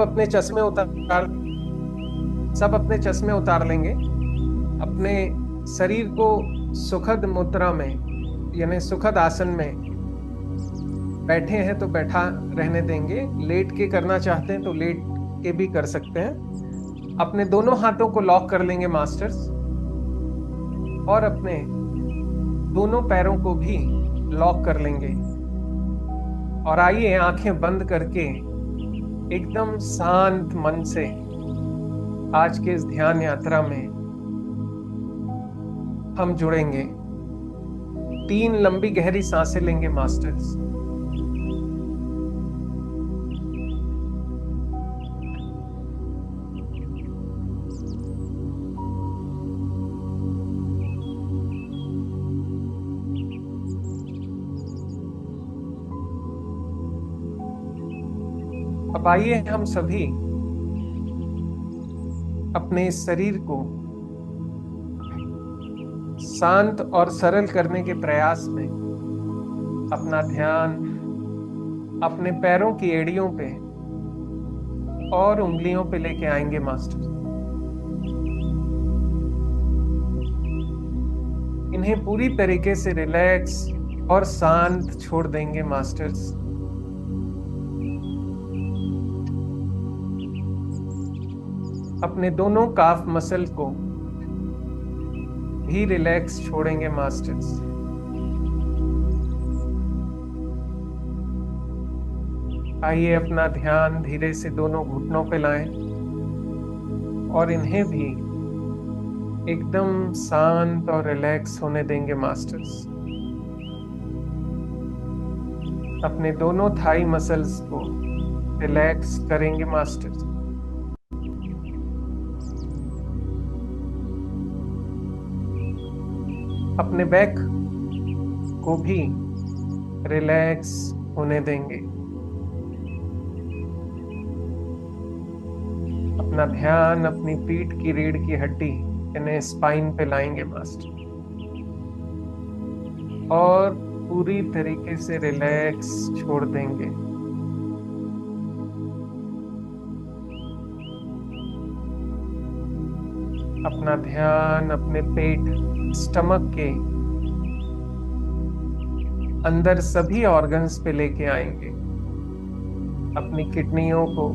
सब अपने चश्मे उतार लेंगे। अपने शरीर को सुखद मुद्रा में, यानी सुखद आसन में बैठे हैं तो बैठा रहने देंगे। लेट के करना चाहते हैं तो लेट के भी कर सकते हैं। अपने दोनों हाथों को लॉक कर लेंगे मास्टर्स, और अपने दोनों पैरों को भी लॉक कर लेंगे। और आइए आंखें बंद करके एकदम शांत मन से आज के इस ध्यान यात्रा में हम जुड़ेंगे। 3 लंबी गहरी सांसें लेंगे मास्टर्स। अब आइए हम सभी अपने इस शरीर को शांत और सरल करने के प्रयास में अपना ध्यान अपने पैरों की एड़ियों पे और उंगलियों पे लेके आएंगे मास्टर। इन्हें पूरी तरीके से रिलैक्स और शांत छोड़ देंगे मास्टर्स। अपने दोनों काफ मसल को भी रिलैक्स छोड़ेंगे मास्टर्स। आइए अपना ध्यान धीरे से दोनों घुटनों पे लाएं और इन्हें भी एकदम शांत और रिलैक्स होने देंगे मास्टर्स। अपने दोनों थाई मसल्स को रिलैक्स करेंगे मास्टर्स। अपने बैक को भी रिलैक्स होने देंगे। अपना ध्यान अपनी पीठ की रीढ़ की हड्डी यानी स्पाइन पे लाएंगे मास्टर, और पूरी तरीके से रिलैक्स छोड़ देंगे। अपना ध्यान अपने पेट, स्टमक के अंदर सभी ऑर्गन्स पे लेके आएंगे। अपनी किडनियों को,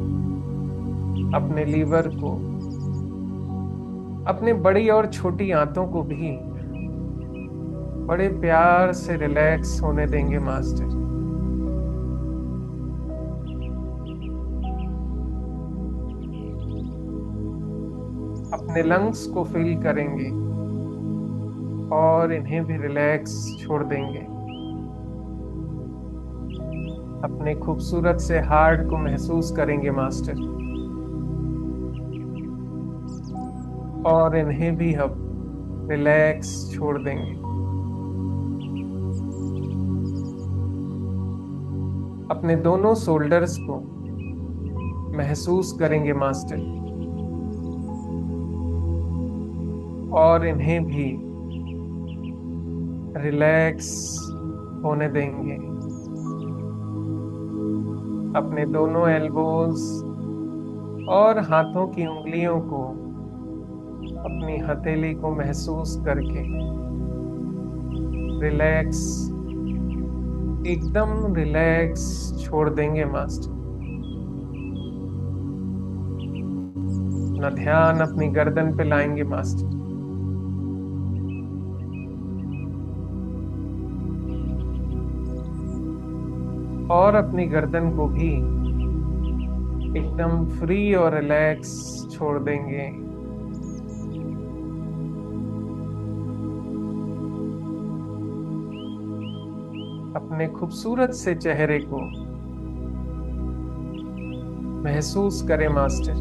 अपने लीवर को, अपने बड़ी और छोटी आंतों को भी बड़े प्यार से रिलैक्स होने देंगे मास्टर। अपने लंग्स को फील करेंगे और इन्हें भी रिलैक्स छोड़ देंगे। अपने खूबसूरत से हार्ट को महसूस करेंगे मास्टर, और इन्हें भी हम रिलैक्स छोड़ देंगे। अपने दोनों शोल्डर्स को महसूस करेंगे मास्टर, और इन्हें भी रिलैक्स होने देंगे। अपने दोनों एल्बोज और हाथों की उंगलियों को, अपनी हथेली को महसूस करके रिलैक्स, एकदम रिलैक्स छोड़ देंगे मास्टर। अपना ध्यान अपनी गर्दन पे लाएंगे मास्टर, और अपनी गर्दन को भी एकदम फ्री और रिलैक्स छोड़ देंगे। अपने खूबसूरत से चेहरे को महसूस करें मास्टर।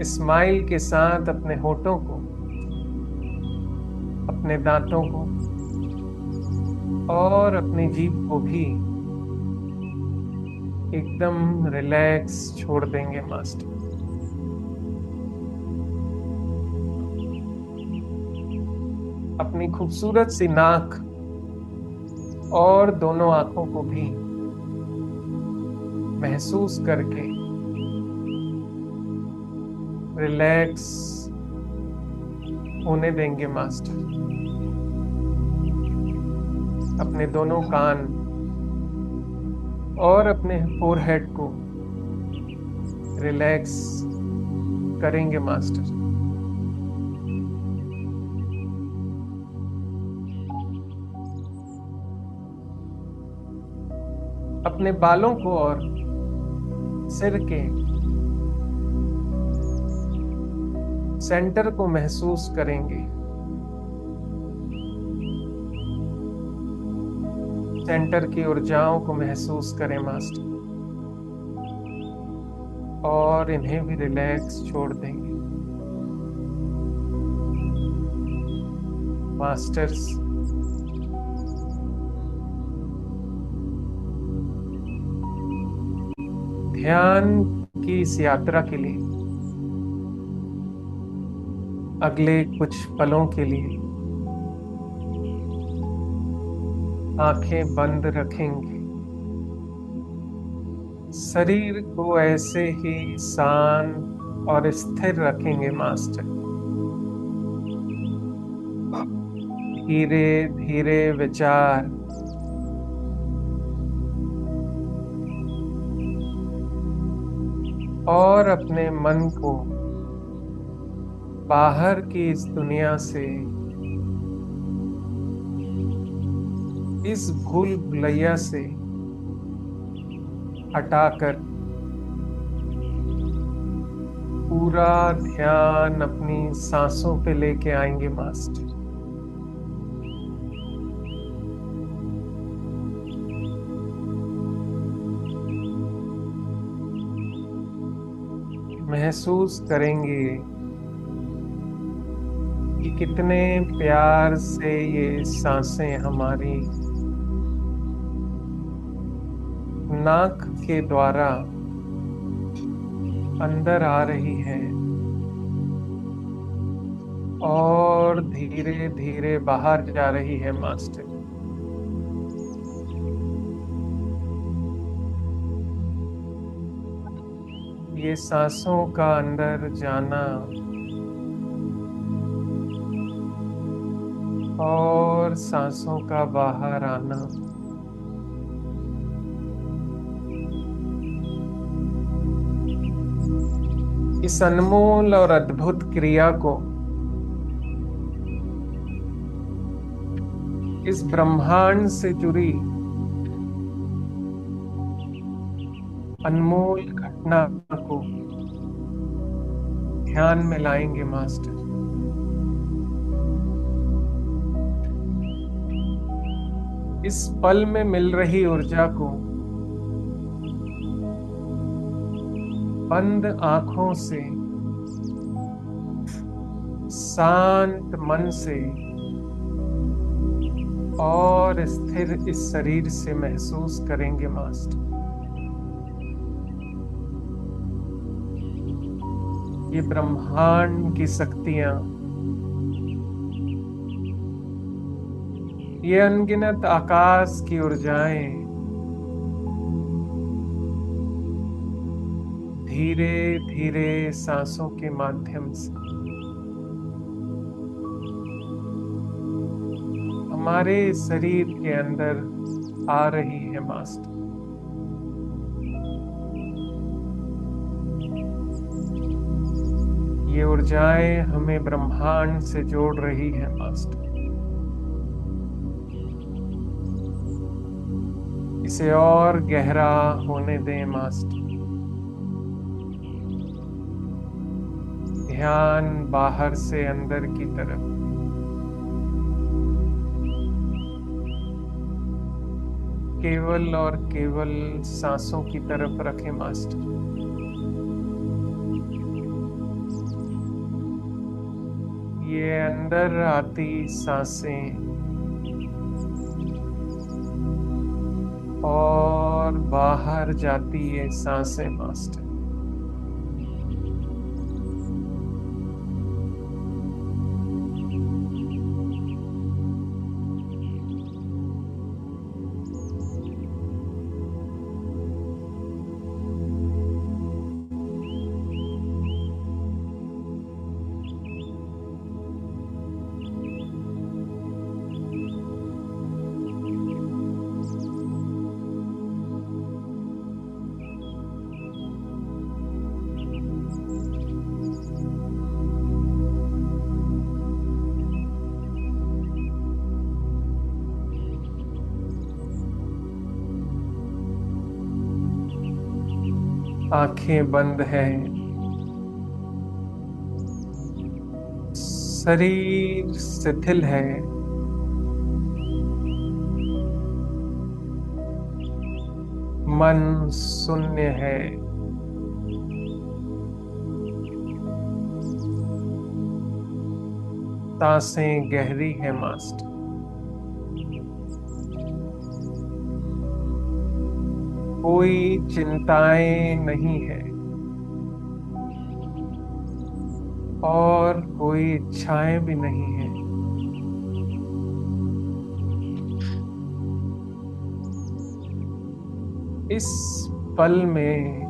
स्माइल के साथ अपने होठों को, अपने दांतों को और अपनी जीभ को भी एकदम रिलैक्स छोड़ देंगे मास्टर। अपनी खूबसूरत सी नाक और दोनों आंखों को भी महसूस करके रिलैक्स होने देंगे मास्टर। अपने दोनों कान और अपने फोरहेड को रिलैक्स करेंगे मास्टर। अपने बालों को और सिर के सेंटर को महसूस करेंगे। सेंटर की ऊर्जाओं को महसूस करें मास्टर, और इन्हें भी रिलैक्स छोड़ देंगे मास्टर्स। ध्यान की इस यात्रा के लिए अगले कुछ पलों के लिए आंखें बंद रखेंगे। शरीर को ऐसे ही शांत और स्थिर रखेंगे मास्टर। धीरे धीरे विचार और अपने मन को बाहर की इस दुनिया से, इस भूल भुलैया से हटाकर पूरा ध्यान अपनी सांसों पे लेके आएंगे मास्टर। महसूस करेंगे कि कितने प्यार से ये सांसें हमारी नाक के द्वारा अंदर आ रही है और धीरे धीरे बाहर जा रही है मास्टर। ये सांसों का अंदर जाना और सांसों का बाहर आना इस अनमोल और अद्भुत क्रिया को इस ब्रह्मांड से जुड़ी अनमोल घटना को ध्यान में लाएंगे मास्टर। इस पल में मिल रही ऊर्जा को बंद आंखों से, शांत मन से और स्थिर इस शरीर से महसूस करेंगे मास्टर। ये ब्रह्मांड की शक्तियां, ये अनगिनत आकाश की ऊर्जाएं धीरे धीरे सांसों के माध्यम से हमारे शरीर के अंदर आ रही है मास्टर। ये ऊर्जाएं हमें ब्रह्मांड से जोड़ रही है मास्टर। इसे और गहरा होने दें मास्टर। ध्यान बाहर से अंदर की तरफ, केवल और केवल सांसों की तरफ रखें मास्टर। ये अंदर आती सांसें और बाहर जाती ये सांसें मास्टर, आंखें बंद हैं, शरीर शिथिल है, मन शून्य है। सांसें गहरी है मास्टर। कोई चिंताएं नहीं है और कोई इच्छाएं भी नहीं है। इस पल में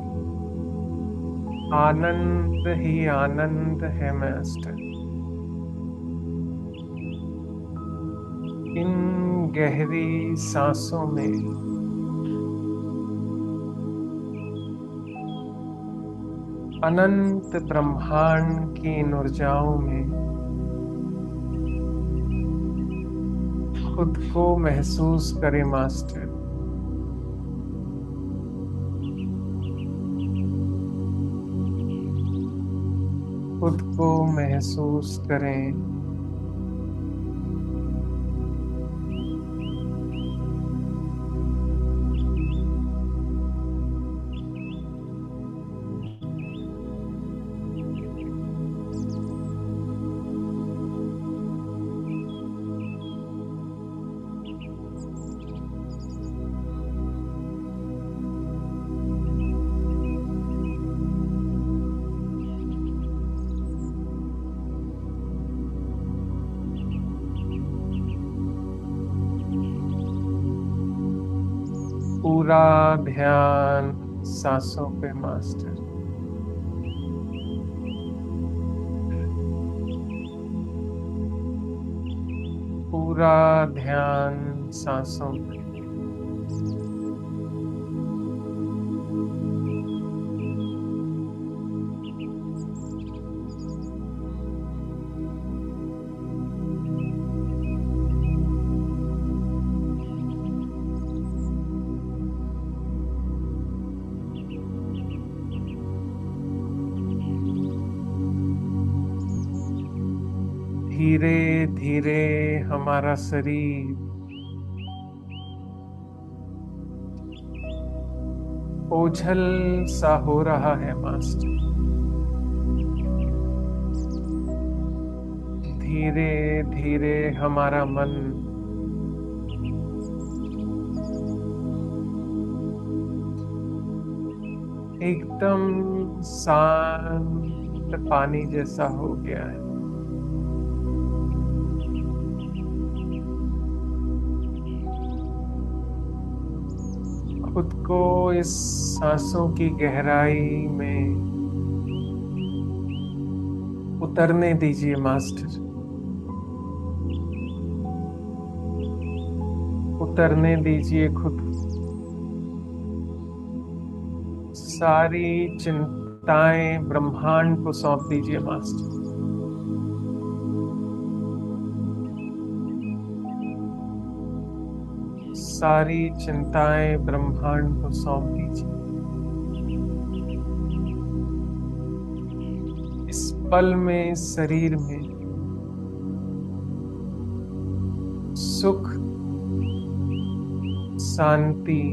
आनंद ही आनंद है मास्टर। इन गहरी सांसों में अनंत ब्रह्मांड की इन ऊर्जाओं में खुद को महसूस करें मास्टर। खुद को महसूस करें। पूरा ध्यान सांसों पे मास्टर। पूरा ध्यान सांसों पे। धीरे धीरे हमारा शरीर ओझल सा हो रहा है मास्टर। धीरे धीरे हमारा मन एकदम शांत पानी जैसा हो गया है। खुद को इस सांसों की गहराई में उतरने दीजिए मास्टर। उतरने दीजिए खुद को। सारी चिंताएं ब्रह्मांड को सौंप दीजिए मास्टर। सारी चिंताएं ब्रह्मांड को सौंप दीजिए। इस पल में शरीर में सुख, शांति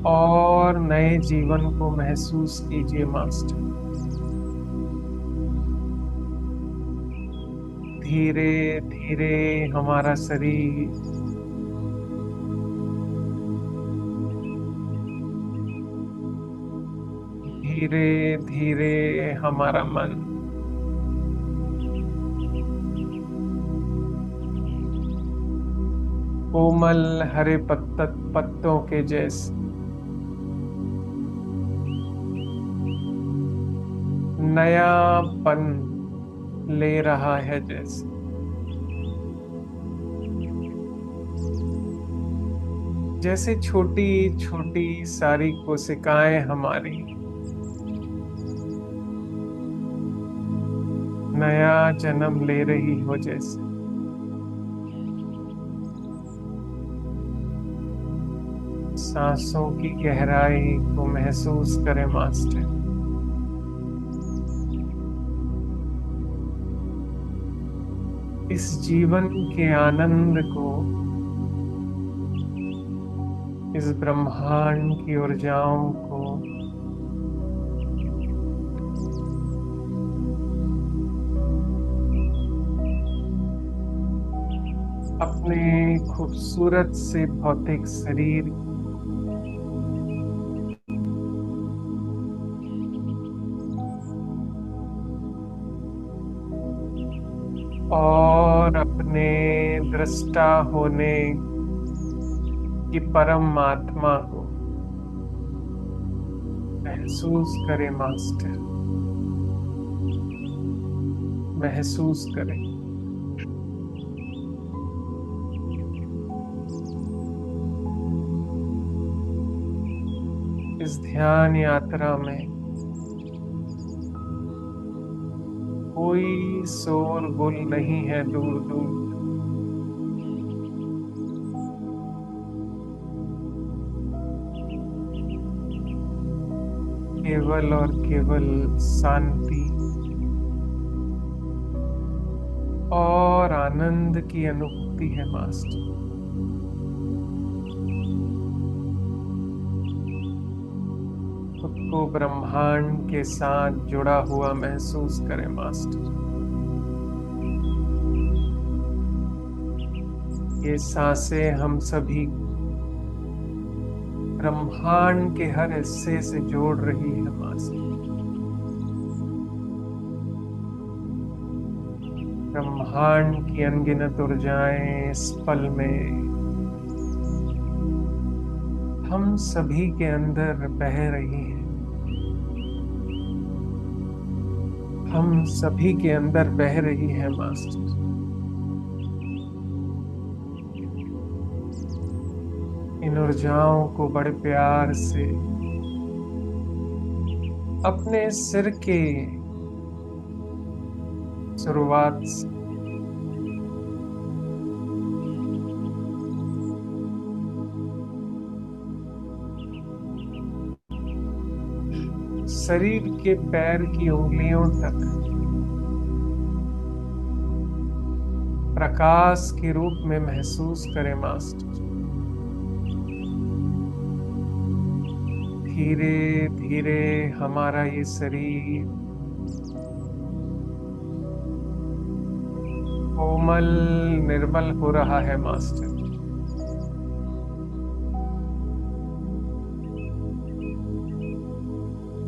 और नए जीवन को महसूस कीजिए मास्टर। धीरे धीरे हमारा शरीर धीरे धीरे हमारा मन कोमल हरे पत्तों के जैसे नयापन ले रहा है। जैसे छोटी छोटी सारी कोशिकाएं हमारी नया जन्म ले रही हो। जैसे सांसों की गहराई को महसूस करें मास्टर। इस जीवन के आनंद को, इस ब्रह्मांड की ऊर्जाओं को अपने खूबसूरत से भौतिक शरीर और अपने दृष्टा होने की परम आत्मा को महसूस करें मास्टर, महसूस करें। इस ध्यान यात्रा में कोई शोरगुल नहीं है दूर दूर, केवल और केवल शांति और आनंद की अनुभूति है मास्टर। खुद को ब्रह्मांड के साथ जुड़ा हुआ महसूस करें मास्टर। ये सांसें हम सभी ब्रह्मांड के हर हिस्से से जोड़ रही है मास्टर। ब्रह्मांड की अनगिनत ऊर्जाएं इस पल में हम सभी के अंदर बह रही हैं, हम सभी के अंदर बह रही है मास्टर। इन ऊर्जाओं को बड़े प्यार से अपने सिर के शुरुआत से शरीर के पैर की उंगलियों तक प्रकाश के रूप में महसूस करें मास्टर। धीरे धीरे हमारा ये शरीर कोमल निर्मल हो रहा है मास्टर।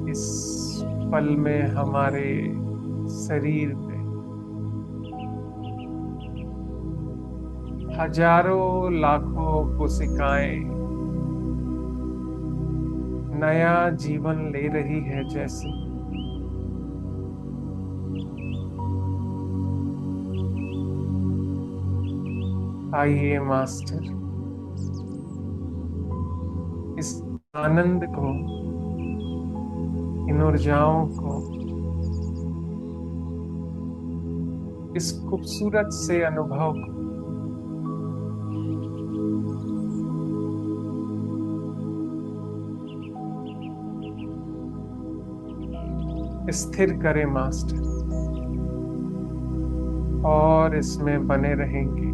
इस पल में हमारे शरीर में हजारों लाखों कोशिकाएं नया जीवन ले रही है जैसे। आइए मास्टर, इस आनंद को, इन ऊर्जाओं को, इस खूबसूरत से अनुभव को स्थिर करें मास्टर और इसमें बने रहेंगे।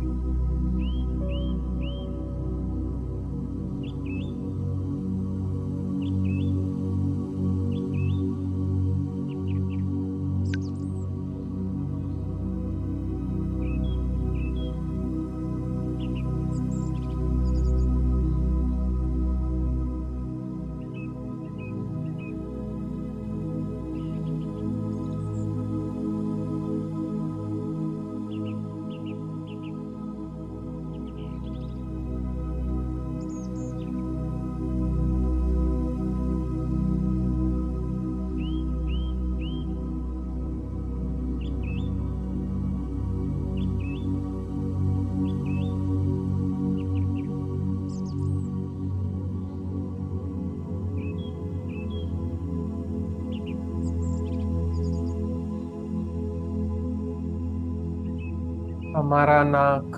हमारा नाक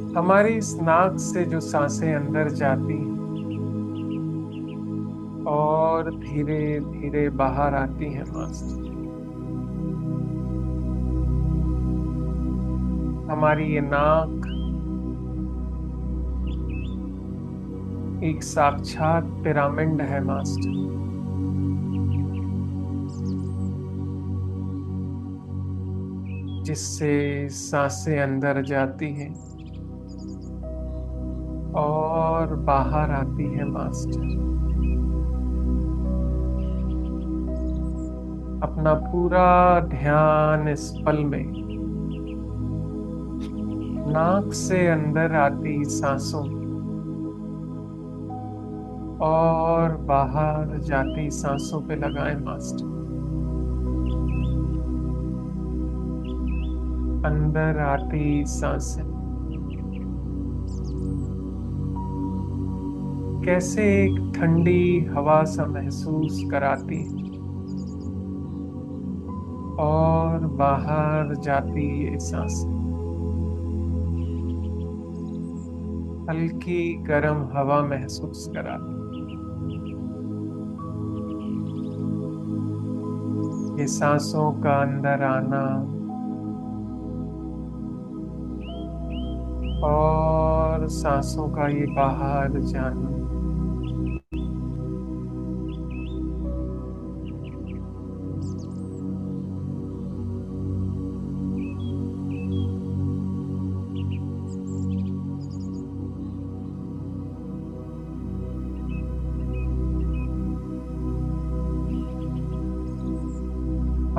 हमारी इस नाक से जो सांसें अंदर जाती हैं और धीरे धीरे बाहर आती हैं मास्टर, हमारी ये नाक एक साक्षात पिरामिड है मास्टर, जिससे सांसें अंदर जाती हैं और बाहर आती है मास्टर। अपना पूरा ध्यान इस पल में नाक से अंदर आती सांसों और बाहर जाती सांसों पे लगाएं मास्टर। अंदर आती सांसें कैसे एक ठंडी हवा सा महसूस कराती है और बाहर जाती ये सांस हल्की गर्म हवा महसूस कराती। ये सांसों का अंदर आना और सांसों का ये बाहर जाना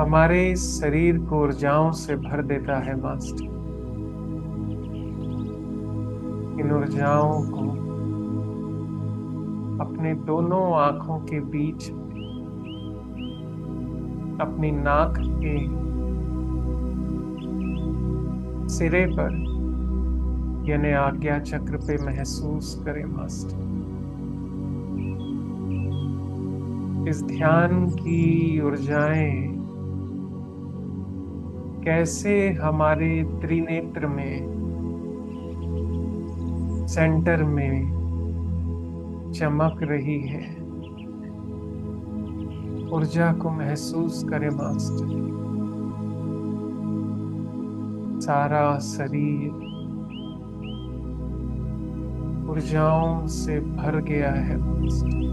हमारे इस शरीर को ऊर्जाओं से भर देता है मास्टर। इन ऊर्जाओं को अपने दोनों आंखों के बीच अपनी नाक के सिरे पर यानी आज्ञा चक्र पे महसूस करें मास्टर। इस ध्यान की ऊर्जाएं कैसे हमारे त्रिनेत्र में सेंटर में चमक रही है। ऊर्जा को महसूस करें मास्टर। सारा शरीर ऊर्जाओं से भर गया है मास्टर।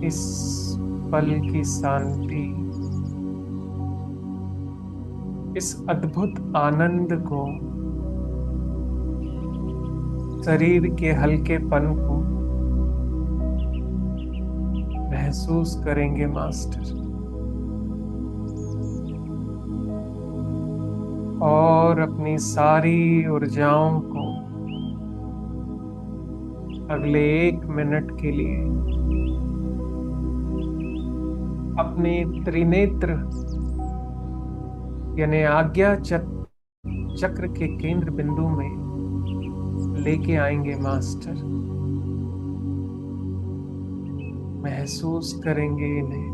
इस पल की शांति, इस अद्भुत आनंद को, शरीर के हल्केपन को महसूस करेंगे मास्टर। और अपनी सारी ऊर्जाओं को अगले 1 मिनट के लिए अपने त्रिनेत्र यानी आज्ञा चक्र के केंद्र बिंदु में लेके आएंगे मास्टर। महसूस करेंगे इन्हें।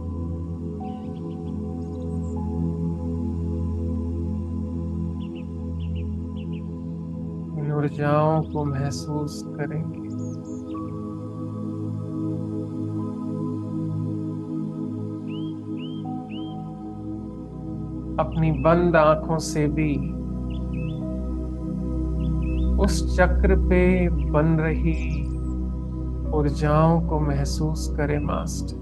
इन ऊर्जाओं को महसूस करेंगे। अपनी बंद आंखों से भी उस चक्र पे बन रही ऊर्जाओं को महसूस करें मास्टर।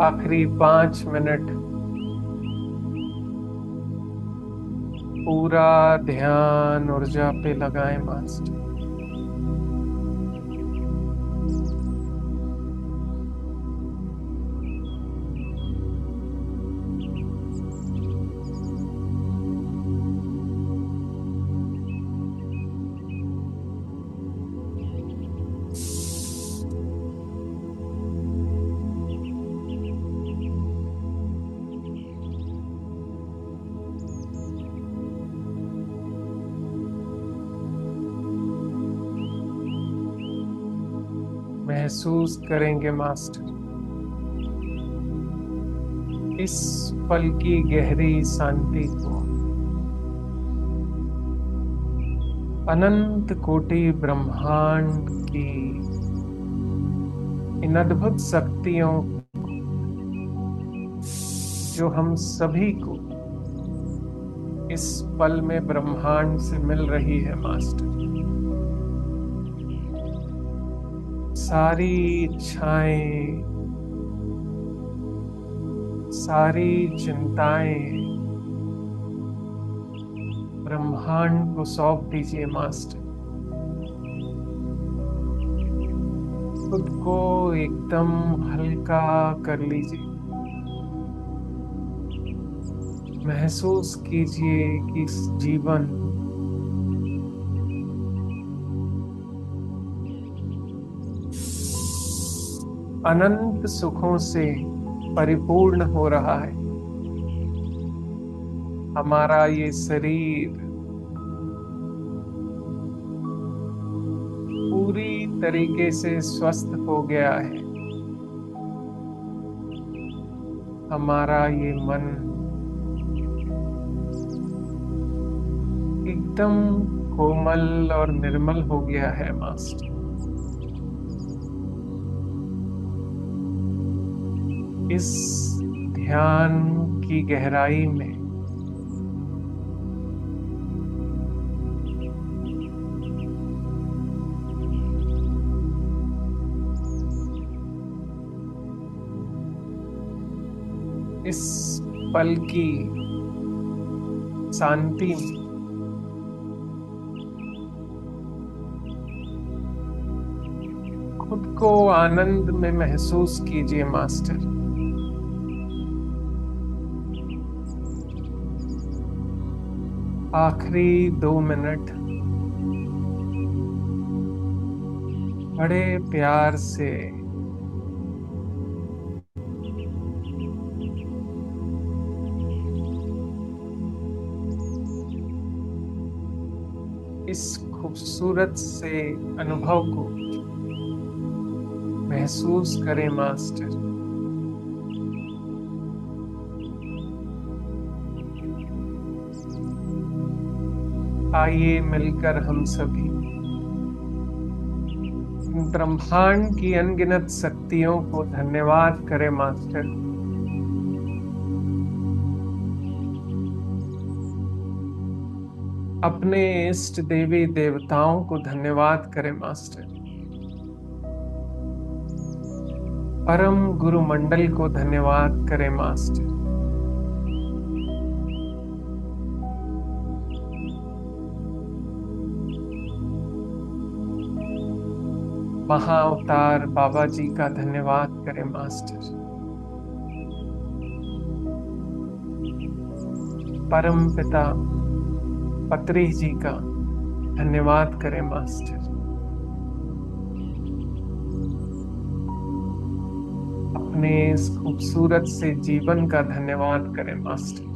आखिरी 5 मिनट पूरा ध्यान ऊर्जा पे लगाएं मास्टर। महसूस करेंगे मास्टर इस पल की गहरी शांति को। अनंत कोटि ब्रह्मांड की इन अद्भुत शक्तियों जो हम सभी को इस पल में ब्रह्मांड से मिल रही है मास्टर। सारी इच्छाएं, सारी चिंताएं ब्रह्मांड को सौंप दीजिए मास्टर। खुद को एकदम हल्का कर लीजिए। महसूस कीजिए कि इस जीवन अनंत सुखों से परिपूर्ण हो रहा है। हमारा ये शरीर पूरी तरीके से स्वस्थ हो गया है। हमारा ये मन एकदम कोमल और निर्मल हो गया है मास्टर। इस ध्यान की गहराई में इस पल की शांति में खुद को आनंद में महसूस कीजिए मास्टर। आखिरी 2 मिनट बड़े प्यार से इस खूबसूरत से अनुभव को महसूस करें मास्टर। आइए मिलकर हम सभी ब्रह्मांड की अनगिनत शक्तियों को धन्यवाद करें मास्टर। अपने इष्ट देवी देवताओं को धन्यवाद करें मास्टर। परम गुरु मंडल को धन्यवाद करें मास्टर। महाअवतार बाबा जी का धन्यवाद करें मास्टर। परम पिता पत्री जी का धन्यवाद करें मास्टर। अपने इस खूबसूरत से जीवन का धन्यवाद करें मास्टर।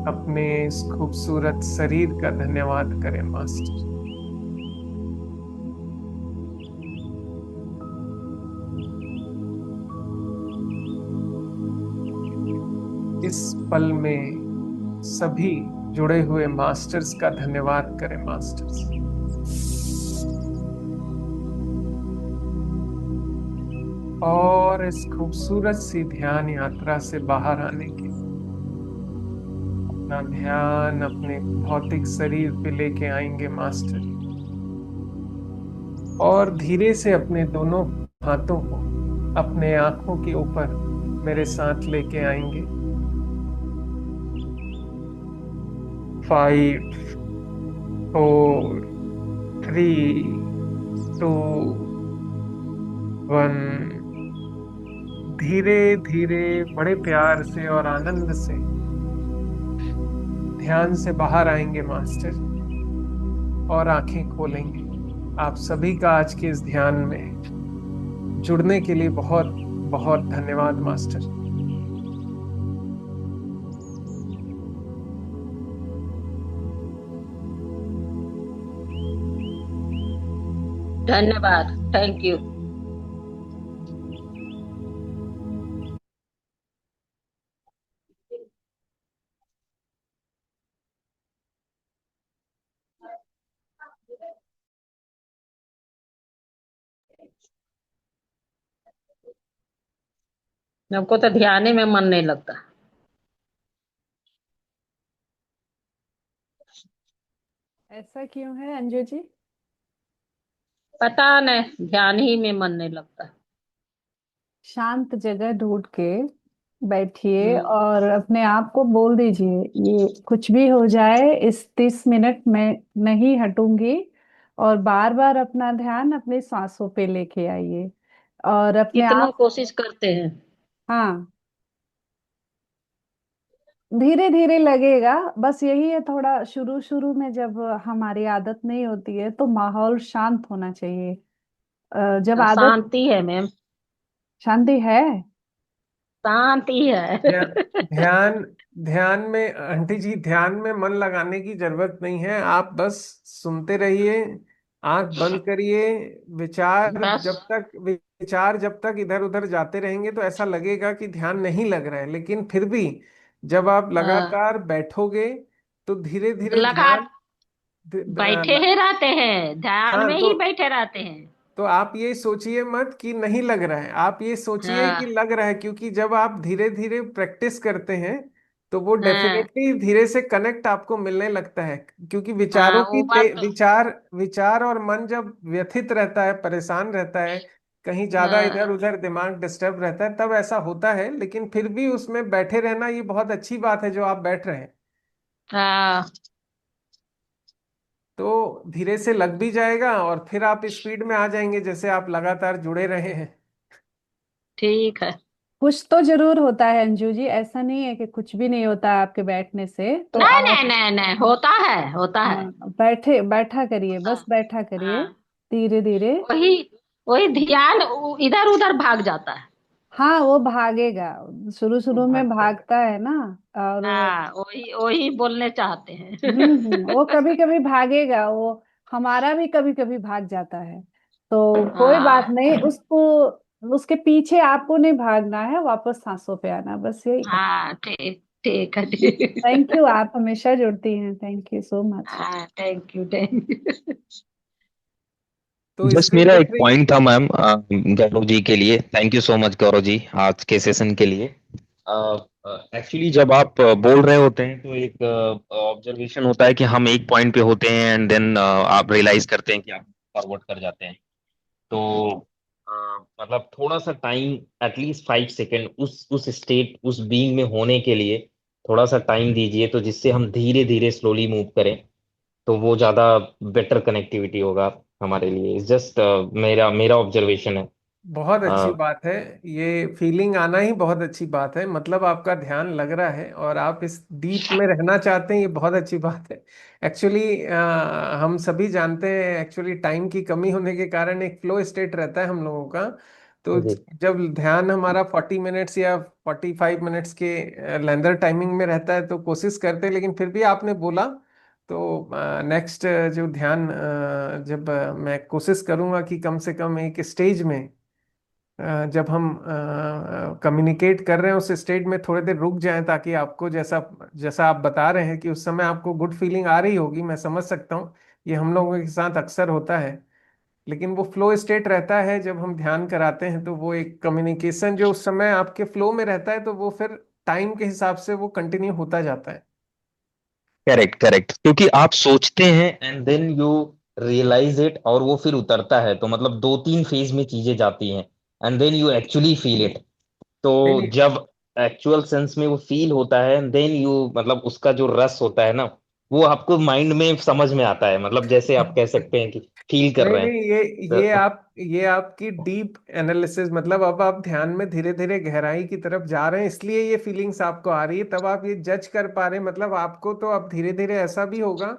अपने इस खूबसूरत शरीर का धन्यवाद करें मास्टर। इस पल में सभी जुड़े हुए मास्टर्स का धन्यवाद करें मास्टर्स। और इस खूबसूरत सी ध्यान यात्रा से बाहर आने के अपना ध्यान अपने भौतिक शरीर पे लेके आएंगे मास्टर। और धीरे से अपने दोनों हाथों को अपने आंखों के ऊपर मेरे साथ लेके आएंगे। 5 4 3 2 1। धीरे धीरे बड़े प्यार से और आनंद से ध्यान से बाहर आएंगे मास्टर और आंखें खोलेंगे। आप सभी का आज के इस ध्यान में जुड़ने के लिए बहुत बहुत धन्यवाद मास्टर। धन्यवाद। Thank you. हमको तो ध्यान में मन नहीं लगता। ऐसा क्यों है अंजू जी? पता नहीं, ध्यान ही में मन नहीं लगता। शांत जगह ढूंढ के बैठिए हम्म। और अपने आप को बोल दीजिए, ये कुछ भी हो जाए इस 30 मिनट में नहीं हटूंगी। और बार बार अपना ध्यान अपनी सांसों पे लेके आइए और अपने कितनों आप। कोशिश करते हैं। हाँ, धीरे धीरे लगेगा। बस यही है, थोड़ा शुरू शुरू में जब हमारी आदत नहीं होती है तो माहौल शांत होना चाहिए। जब आदत। शांति है मैम। शांति है। शांति है। ध्यान ध्यान ध्यान में आंटी जी, ध्यान में मन लगाने की जरूरत नहीं है। आप बस सुनते रहिए, आंख बंद करिए। बस। विचार जब तक इधर उधर जाते रहेंगे तो ऐसा लगेगा कि ध्यान नहीं लग रहा है, लेकिन फिर भी जब आप हाँ, लगातार बैठोगे तो धीरे धीरे लगा ध्यान बैठे ही रहते हैं, ध्यान हाँ, में ही बैठे रहते हैं। तो आप ये सोचिए मत कि नहीं लग रहा है, आप ये सोचिए कि हाँ। लग रहा है, क्योंकि जब आप धीरे धीरे प्रैक्टिस करते हैं तो वो हाँ। डेफिनेटली धीरे से कनेक्ट आपको मिलने लगता है। क्योंकि हाँ, वो बात तो। विचार और मन जब व्यथित रहता है, परेशान रहता है, कहीं ज्यादा इधर हाँ। उधर दिमाग डिस्टर्ब रहता है, तब ऐसा होता है। लेकिन फिर भी उसमें बैठे रहना ये बहुत अच्छी बात है जो आप बैठ रहे हैं। हाँ। तो धीरे से लग भी जाएगा और फिर आप स्पीड में आ जाएंगे जैसे आप लगातार जुड़े रहे हैं। ठीक है। कुछ तो जरूर होता है अंजू जी, ऐसा नहीं है कि कुछ भी नहीं होता है आपके बैठने से तो नहीं नहीं आप। नहीं नहीं, होता है, होता है। हाँ, बैठे बैठा करिए, होता बस है। बैठा करिए। हाँ। धीरे धीरे। वही वही ध्यान इधर उधर भाग जाता है। हाँ, वो भागेगा। शुरू वो शुरू में भागता है। भागता है ना। और हाँ, वही वही बोलने चाहते हैं। वो कभी कभी भागेगा वो। हमारा भी कभी कभी भाग जाता है। तो कोई बात हाँ। नहीं उसको। उसके पीछे आपको नहीं भागना है, वापस सांसों पे आना, बस यही है। हाँ, ठीक ठीक है, ठीक। थैंक यू, आप हमेशा जुड़ती हैं, थैंक यू सो मच। हाँ, थैंक यू, थैंक यू। तो जस्ट स्पीड मेरा दिख एक रही है। पॉइंट था मैम, गौरव जी के लिए। Thank you so much Gaurav ji, आज के सेशन के लिए। एक्चुअली जब आप बोल रहे होते हैं तो एक ऑब्जर्वेशन होता है कि हम एक पॉइंट पे होते हैं एंड देन आप रियलाइज करते हैं कि आप फॉरवर्ड कर जाते हैं। तो अ, मतलब थोड़ा सा टाइम, एटलीस्ट 5 सेकेंड उस स्टेट, उस बीइंग में होने के लिए थोड़ा सा टाइम दीजिए, तो जिससे हम धीरे धीरे स्लोली मूव करें तो वो ज्यादा बेटर कनेक्टिविटी होगा हमारे लिए। जस्ट मेरा मेरा ऑब्जर्वेशन है। बहुत अच्छी अ, बात है। ये फीलिंग आना ही बहुत अच्छी बात है, मतलब आपका ध्यान लग रहा है और आप इस डीप में रहना चाहते हैं, ये बहुत अच्छी बात है। एक्चुअली हम सभी जानते हैं, एक्चुअली टाइम की कमी होने के कारण एक फ्लो स्टेट रहता है हम लोगों का। तो जी। जब ध्यान हमारा 40 मिनट्स या 45 मिनट्स के लेंदर टाइमिंग में रहता है तो कोशिश करते हैं, लेकिन फिर भी आपने बोला तो नेक्स्ट जो ध्यान जब मैं कोशिश करूंगा कि कम से कम एक स्टेज में जब हम कम्युनिकेट कर रहे हैं उस स्टेज में थोड़ी देर रुक जाएं, ताकि आपको जैसा जैसा आप बता रहे हैं कि उस समय आपको गुड फीलिंग आ रही होगी, मैं समझ सकता हूँ। ये हम लोगों के साथ अक्सर होता है। लेकिन वो फ्लो स्टेट रहता है जब हम ध्यान कराते हैं, तो वो एक कम्युनिकेशन जो उस समय आपके फ्लो में रहता है, तो वो फिर टाइम के हिसाब से वो कंटिन्यू होता जाता है। करेक्ट करेक्ट, क्योंकि आप सोचते हैं and then you realise it, और वो फिर उतरता है, तो मतलब दो तीन फेज में चीजें जाती हैं and then you actually feel it. तो नहीं नहीं, जब एक्चुअल सेंस में वो फील होता है देन यू, मतलब उसका जो रस होता है ना, वो आपको माइंड में समझ में आता है, मतलब जैसे आप कह सकते हैं कि फील कर नहीं रहे हैं। नहीं, ये आपकी डीप एनालिसिस, मतलब अब आप ध्यान में धीरे धीरे गहराई की तरफ जा रहे हैं, इसलिए ये फीलिंग्स आपको आ रही है, तब आप ये जज कर पा रहे हैं। मतलब आपको तो अब धीरे धीरे ऐसा भी होगा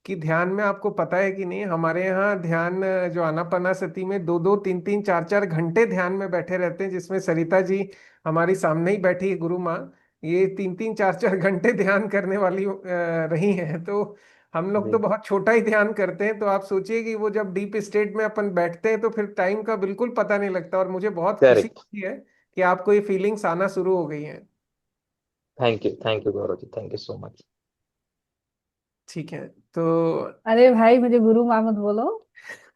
कि ध्यान में आपको पता है कि नहीं, हमारे यहाँ ध्यान जो आनापानासती में 2 2 3 3 4 4 घंटे ध्यान में बैठे रहते हैं, जिसमें सरिता जी हमारी सामने ही बैठी है, गुरु माँ। ये 3 3 4 4 घंटे ध्यान करने वाली रही हैं। तो हम लोग तो जी। बहुत छोटा ही ध्यान करते हैं, तो आप सोचिए कि वो जब डीप स्टेट में अपन बैठते हैं तो फिर टाइम का बिल्कुल पता नहीं लगता। और मुझे बहुत खुशी करेक्ट। होती है कि आपको ये फीलिंग्स आना शुरू हो गई हैं। Thank you Gaurav ji, thank you so much. ठीक है तो अरे भाई, मुझे गुरु माँ मत बोलो।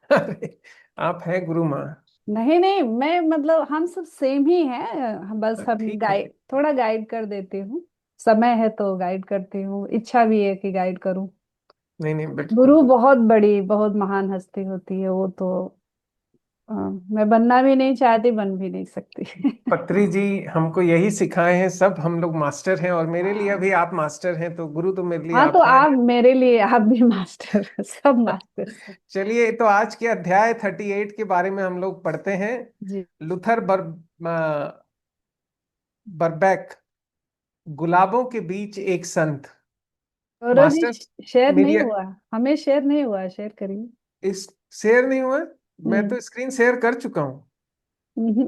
अरे, आप हैं गुरु माँ। नहीं नहीं, मैं मतलब हम सब सेम ही हैं, बस हम ठीक है। गाइड, थोड़ा गाइड कर देती हूँ। समय है तो गाइड करती हूँ, इच्छा भी है कि गाइड करूँ। नहीं नहीं, बिल्कुल। गुरु बहुत बड़ी, बहुत महान हस्ती होती है वो तो। मैं बनना भी नहीं चाहती, बन भी नहीं सकती। पत्री जी हमको यही सिखाए हैं, सब हम लोग मास्टर हैं, और मेरे लिए हाँ। अभी आप मास्टर हैं, तो गुरु तो मेरे लिए हाँ, तो आप हैं। आप मेरे लिए, आप भी मास्टर हैं, सब मास्टर हैं। चलिए, तो आज के अध्याय 38 के बारे में हम लोग पढ़ते हैं। जी। लुथर बरबैक, गुलाबों के बीच एक संत। गौरव जी, मास्टर, शेयर नहीं मेरी हुआ। हमें शेयर नहीं हुआ, शेयर करिए। इस शेयर नहीं हुआ? मैं हम्म। तो स्क्रीन शेयर कर चुका हूँ। हम्म।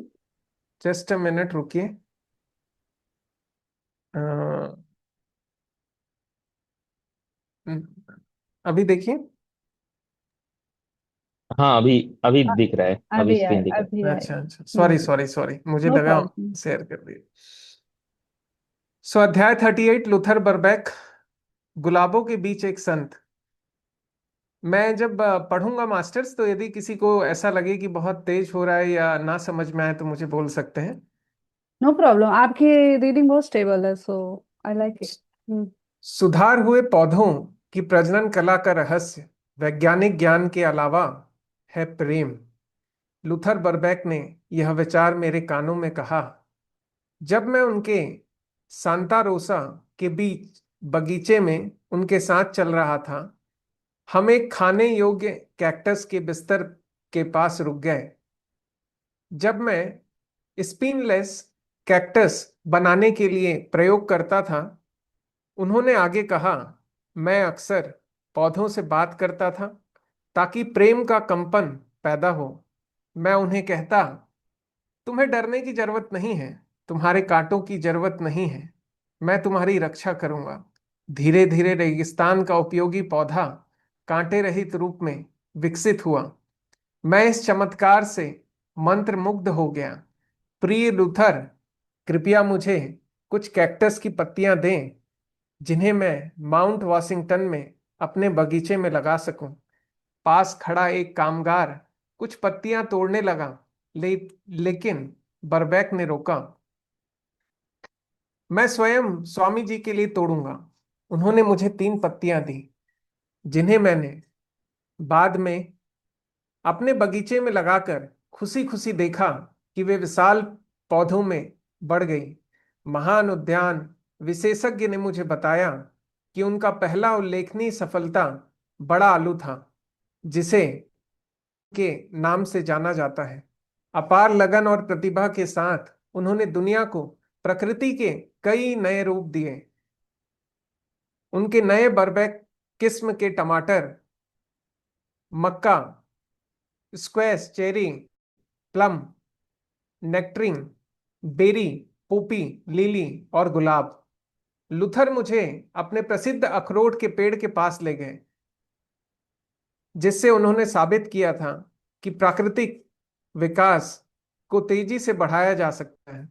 जस्ट अ मिनट रुकिए। अ, अभी देखिए। हाँ, अभी अभी अ- दिख रहा है, अभी अभी आए, स्क्रीन दिख रहा है। अभी आए। अच्छा अच्छा, सॉरी सॉरी सॉरी, मुझे नो लगा प्रॉब्लम। शेयर कर दिया। सो अध्याय 38, लुथर बरबैक, गुलाबों के बीच एक संत। मैं जब पढ़ूंगा मास्टर्स, तो यदि किसी को ऐसा लगे कि बहुत तेज हो रहा है या ना समझ में आए तो मुझे बोल सकते हैं। नो प्रॉब्लम, आपकी रीडिंग बहुत स्टेबल है, सो आई लाइक इट। सुधार हुए पौधों की प्रजनन कला का रहस्य वैज्ञानिक ज्ञान के अलावा है प्रेम। लूथर बरबैक ने यह विचार मेरे कानों में कहा जब मैं उनके सांता रोसा के बीच बगीचे में उनके साथ चल रहा था। हम एक खाने योग्य कैक्टस के बिस्तर के पास रुक गए। जब मैं स्पिनलेस कैक्टस बनाने के लिए प्रयोग करता था, उन्होंने आगे कहा, मैं अक्सर पौधों से बात करता था ताकि प्रेम का कंपन पैदा हो। मैं उन्हें कहता, तुम्हें डरने की जरूरत नहीं है, तुम्हारे कांटों की जरूरत नहीं है, मैं तुम्हारी रक्षा करूंगा। धीरे धीरे रेगिस्तान का उपयोगी पौधा कांटे रहित रूप में विकसित हुआ। मैं इस चमत्कार से मंत्र मुग्ध हो गया। प्रिय लूथर, कृपया मुझे कुछ कैक्टस की पत्तियां दें जिन्हें मैं माउंट वॉशिंगटन में अपने बगीचे में लगा सकूं। पास खड़ा एक कामगार कुछ पत्तियां तोड़ने लगा, लेकिन बरबैक ने रोका। मैं स्वयं स्वामी जी के लिए तोड़ूंगा। उन्होंने मुझे 3 पत्तियां दी, जिन्हें मैंने बाद में अपने बगीचे में लगाकर खुशी खुशी देखा कि वे विशाल पौधों में बढ़ गई। महान उद्यान विशेषज्ञ ने मुझे बताया कि उनका पहला उल्लेखनीय सफलता बड़ा आलू था, जिसे के नाम से जाना जाता है। अपार लगन और प्रतिभा के साथ उन्होंने दुनिया को प्रकृति के कई नए रूप दिए। उनके नए बरबैक किस्म के टमाटर, मक्का, squash, cherry, plum, nectarine, berry, poppy, lily और गुलाब। लुथर मुझे अपने प्रसिद्ध अखरोट के पेड़ के पास ले गए, जिससे उन्होंने साबित किया था कि प्राकृतिक विकास को तेजी से बढ़ाया जा सकता है।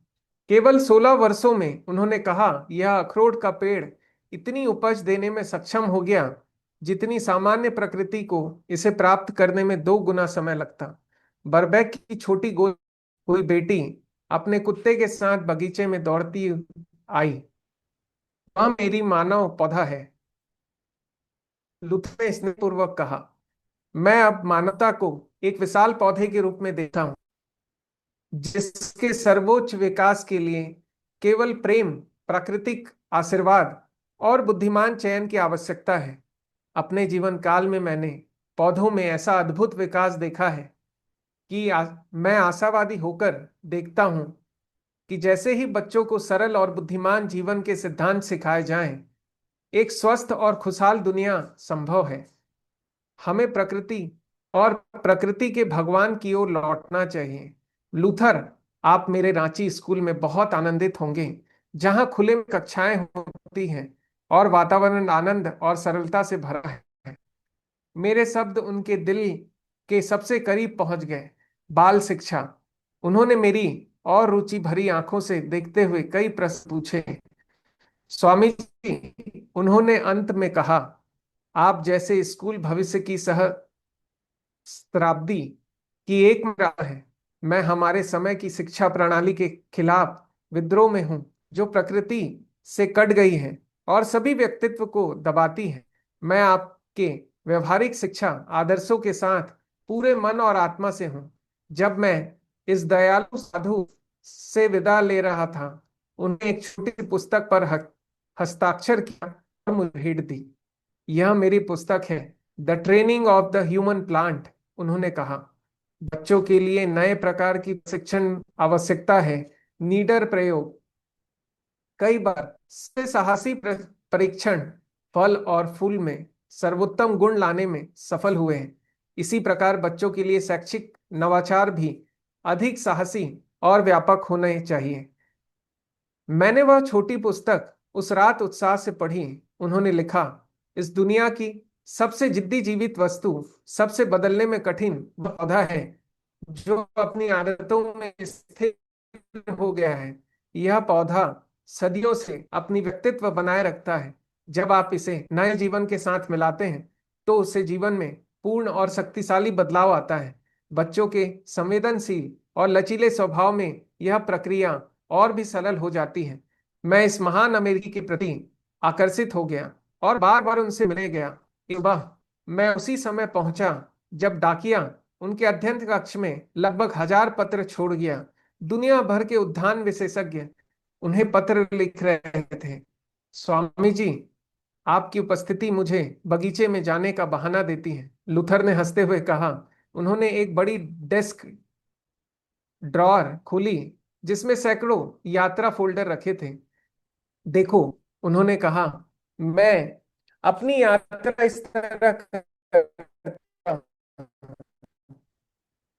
केवल 16 वर्षों में उन्होंने कहा यह अखरोट का पेड़ इतनी उपज देने में सक्षम हो गया जितनी सामान्य प्रकृति को इसे प्राप्त करने में 2 गुना समय लगता। बरबैक की छोटी गोद हुई बेटी अपने कुत्ते के साथ बगीचे में दौड़ती आई। वह मेरी मानव पौधा है, लुथर ने स्नेहपूर्वक कहा। मैं अब मानवता को एक विशाल पौधे के रूप में देखता हूँ, जिसके सर्वोच्च विकास के लिए केवल प्रेम, प्राकृतिक आशीर्वाद और बुद्धिमान चयन की आवश्यकता है। अपने जीवन काल में मैंने पौधों में ऐसा अद्भुत विकास देखा है कि मैं आशावादी होकर देखता हूं कि जैसे ही बच्चों को सरल और बुद्धिमान जीवन के सिद्धांत सिखाए जाएं, एक स्वस्थ और खुशहाल दुनिया संभव है। हमें प्रकृति और प्रकृति के भगवान की ओर लौटना चाहिए। लूथर, आप मेरे रांची स्कूल में बहुत आनंदित होंगे, जहां खुले में कक्षाएं होती हैं और वातावरण आनंद और सरलता से भरा है। मेरे शब्द उनके दिल के सबसे करीब पहुंच गए। बाल शिक्षा। उन्होंने मेरी और रुचि भरी आंखों से देखते हुए कई प्रश्न पूछे। स्वामी जी, उन्होंने अंत में कहा, आप जैसे स्कूल भविष्य की सहस्त्राब्दी की एक मिसाल है। मैं हमारे समय की शिक्षा प्रणाली के खिलाफ विद्रोह में हूं, जो प्रकृति से कट गई है और सभी व्यक्तित्व को दबाती है। मैं आपके व्यवहारिक शिक्षा आदर्शों के साथ पूरे मन और आत्मा से हूं। जब मैं इस दयालु साधु से विदा ले रहा था, उन्हें एक छोटी सी पुस्तक पर हस्ताक्षर किया और मुझे भेंट दी। यह मेरी पुस्तक है, the training of the human plant. उन्होंने कहा, बच्चों के लिए नए प्रकार की शिक्षण आवश्यकता है। नीडर प्रयोग। कई बार से साहसी परीक्षण फल और फूल में सर्वोत्तम गुण लाने में सफल हुए हैं। इसी प्रकार बच्चों के लिए शैक्षिक नवाचार भी अधिक साहसी और व्यापक होने चाहिए। मैंने वह छोटी पुस्तक उस रात उत्साह से पढ़ी। उन्होंने लिखा, इस दुनिया की सबसे जिद्दी जीवित वस्तु, सबसे बदलने में कठिन वह पौधा है जो अपनी आदतों में स्थिर हो गया है। यह पौधा सदियों से अपनी व्यक्तित्व बनाए रखता है। जब आप इसे नए जीवन के साथ मिलाते हैं तो उससे जीवन में पूर्ण और शक्तिशाली बदलाव आता है। बच्चों के संवेदनशील और लचीले स्वभाव में यह प्रक्रिया और भी सरल हो जाती है। मैं इस महान अमेरिकी के प्रति आकर्षित हो गया और बार बार उनसे मिले गया। एक बार मैं उसी समय पहुंचा जब डाकिया उनके अध्ययन कक्ष में लगभग 1000 पत्र छोड़ गया। दुनिया भर के उद्यान विशेषज्ञ उन्हें पत्र लिख रहे थे। स्वामी जी, आपकी उपस्थिति मुझे बगीचे में जाने का बहाना देती है, लूथर ने हंसते हुए कहा। उन्होंने एक बड़ी डेस्क ड्रॉअर खोली जिसमें सैकड़ों यात्रा फोल्डर रखे थे। देखो, उन्होंने कहा, मैं अपनी यात्रा इस तरह करता हूं।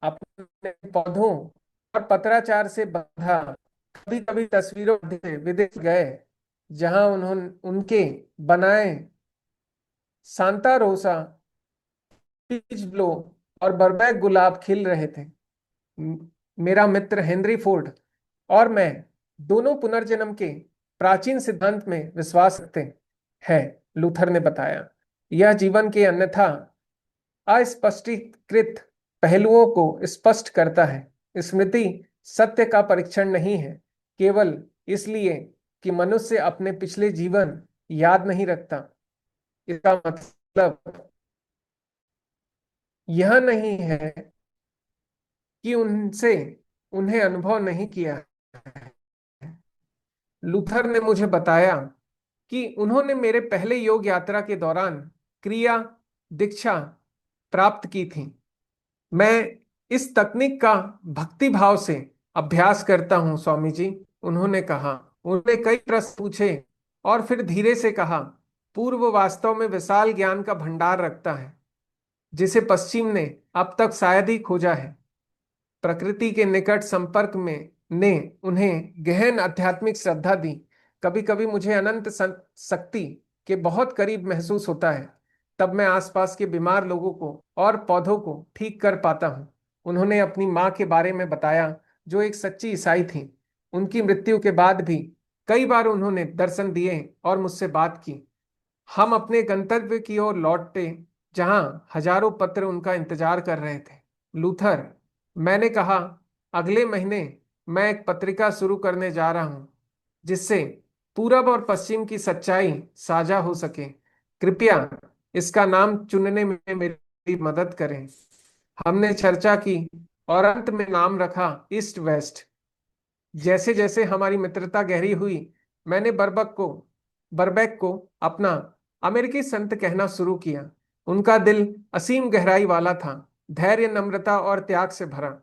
अपने पौधों और पत्राचार से बंधा। कभी कभी तस्वीरों से विदेश गए जहां उन्होंने उनके बनाए सांता रोसा, पीच ब्लो और बरबैक गुलाब खिल रहे थे। मेरा मित्र हेनरी फोर्ड और मैं दोनों पुनर्जन्म के प्राचीन सिद्धांत में विश्वास रखते हैं, लूथर ने बताया। यह जीवन के अन्यथा अस्पष्टीकृत पहलुओं को स्पष्ट करता है। स्मृति सत्य का परीक्षण नहीं है, केवल इसलिए कि मनुष्य अपने पिछले जीवन याद नहीं रखता। इसका मतलब यह नहीं है कि उनसे उन्हें अनुभव नहीं किया है। लूथर ने मुझे बताया कि उन्होंने मेरे पहले योग यात्रा के दौरान क्रिया दीक्षा प्राप्त की थी। मैं इस तकनीक का भक्ति भाव से अभ्यास करता हूं, स्वामी जी, उन्होंने कहा। उन्होंने कई प्रश्न पूछे और फिर धीरे से कहा, पूर्व वास्तव में विशाल ज्ञान का भंडार रखता है जिसे पश्चिम ने अब तक शायद ही खोजा है। प्रकृति के निकट संपर्क में ने उन्हें गहन आध्यात्मिक श्रद्धा दी। कभी कभी मुझे अनंत शक्ति के बहुत करीब महसूस होता है। तब मैं आसपास के बीमार लोगों को और पौधों को ठीक कर पाता हूँ। उन्होंने अपनी माँ के बारे में बताया जो एक सच्ची ईसाई थी। उनकी मृत्यु के बाद भी कई बार उन्होंने दर्शन दिए और मुझसे बात की। हम अपने गंतव्य की ओर लौटे जहां हजारों पत्र उनका इंतजार कर रहे थे। लूथर, मैंने कहा, अगले महीने मैं एक पत्रिका शुरू करने जा रहा हूं जिससे पूरब और पश्चिम की सच्चाई साझा हो सके। कृपया इसका नाम चुनने में मेरी मदद करें। हमने चर्चा की और अंत में नाम रखा ईस्ट वेस्ट। जैसे जैसे हमारी मित्रता गहरी हुई, मैंने बरबैक को अपना अमेरिकी संत कहना शुरू किया। उनका दिल असीम गहराई वाला था, धैर्य, नम्रता और त्याग से भरा।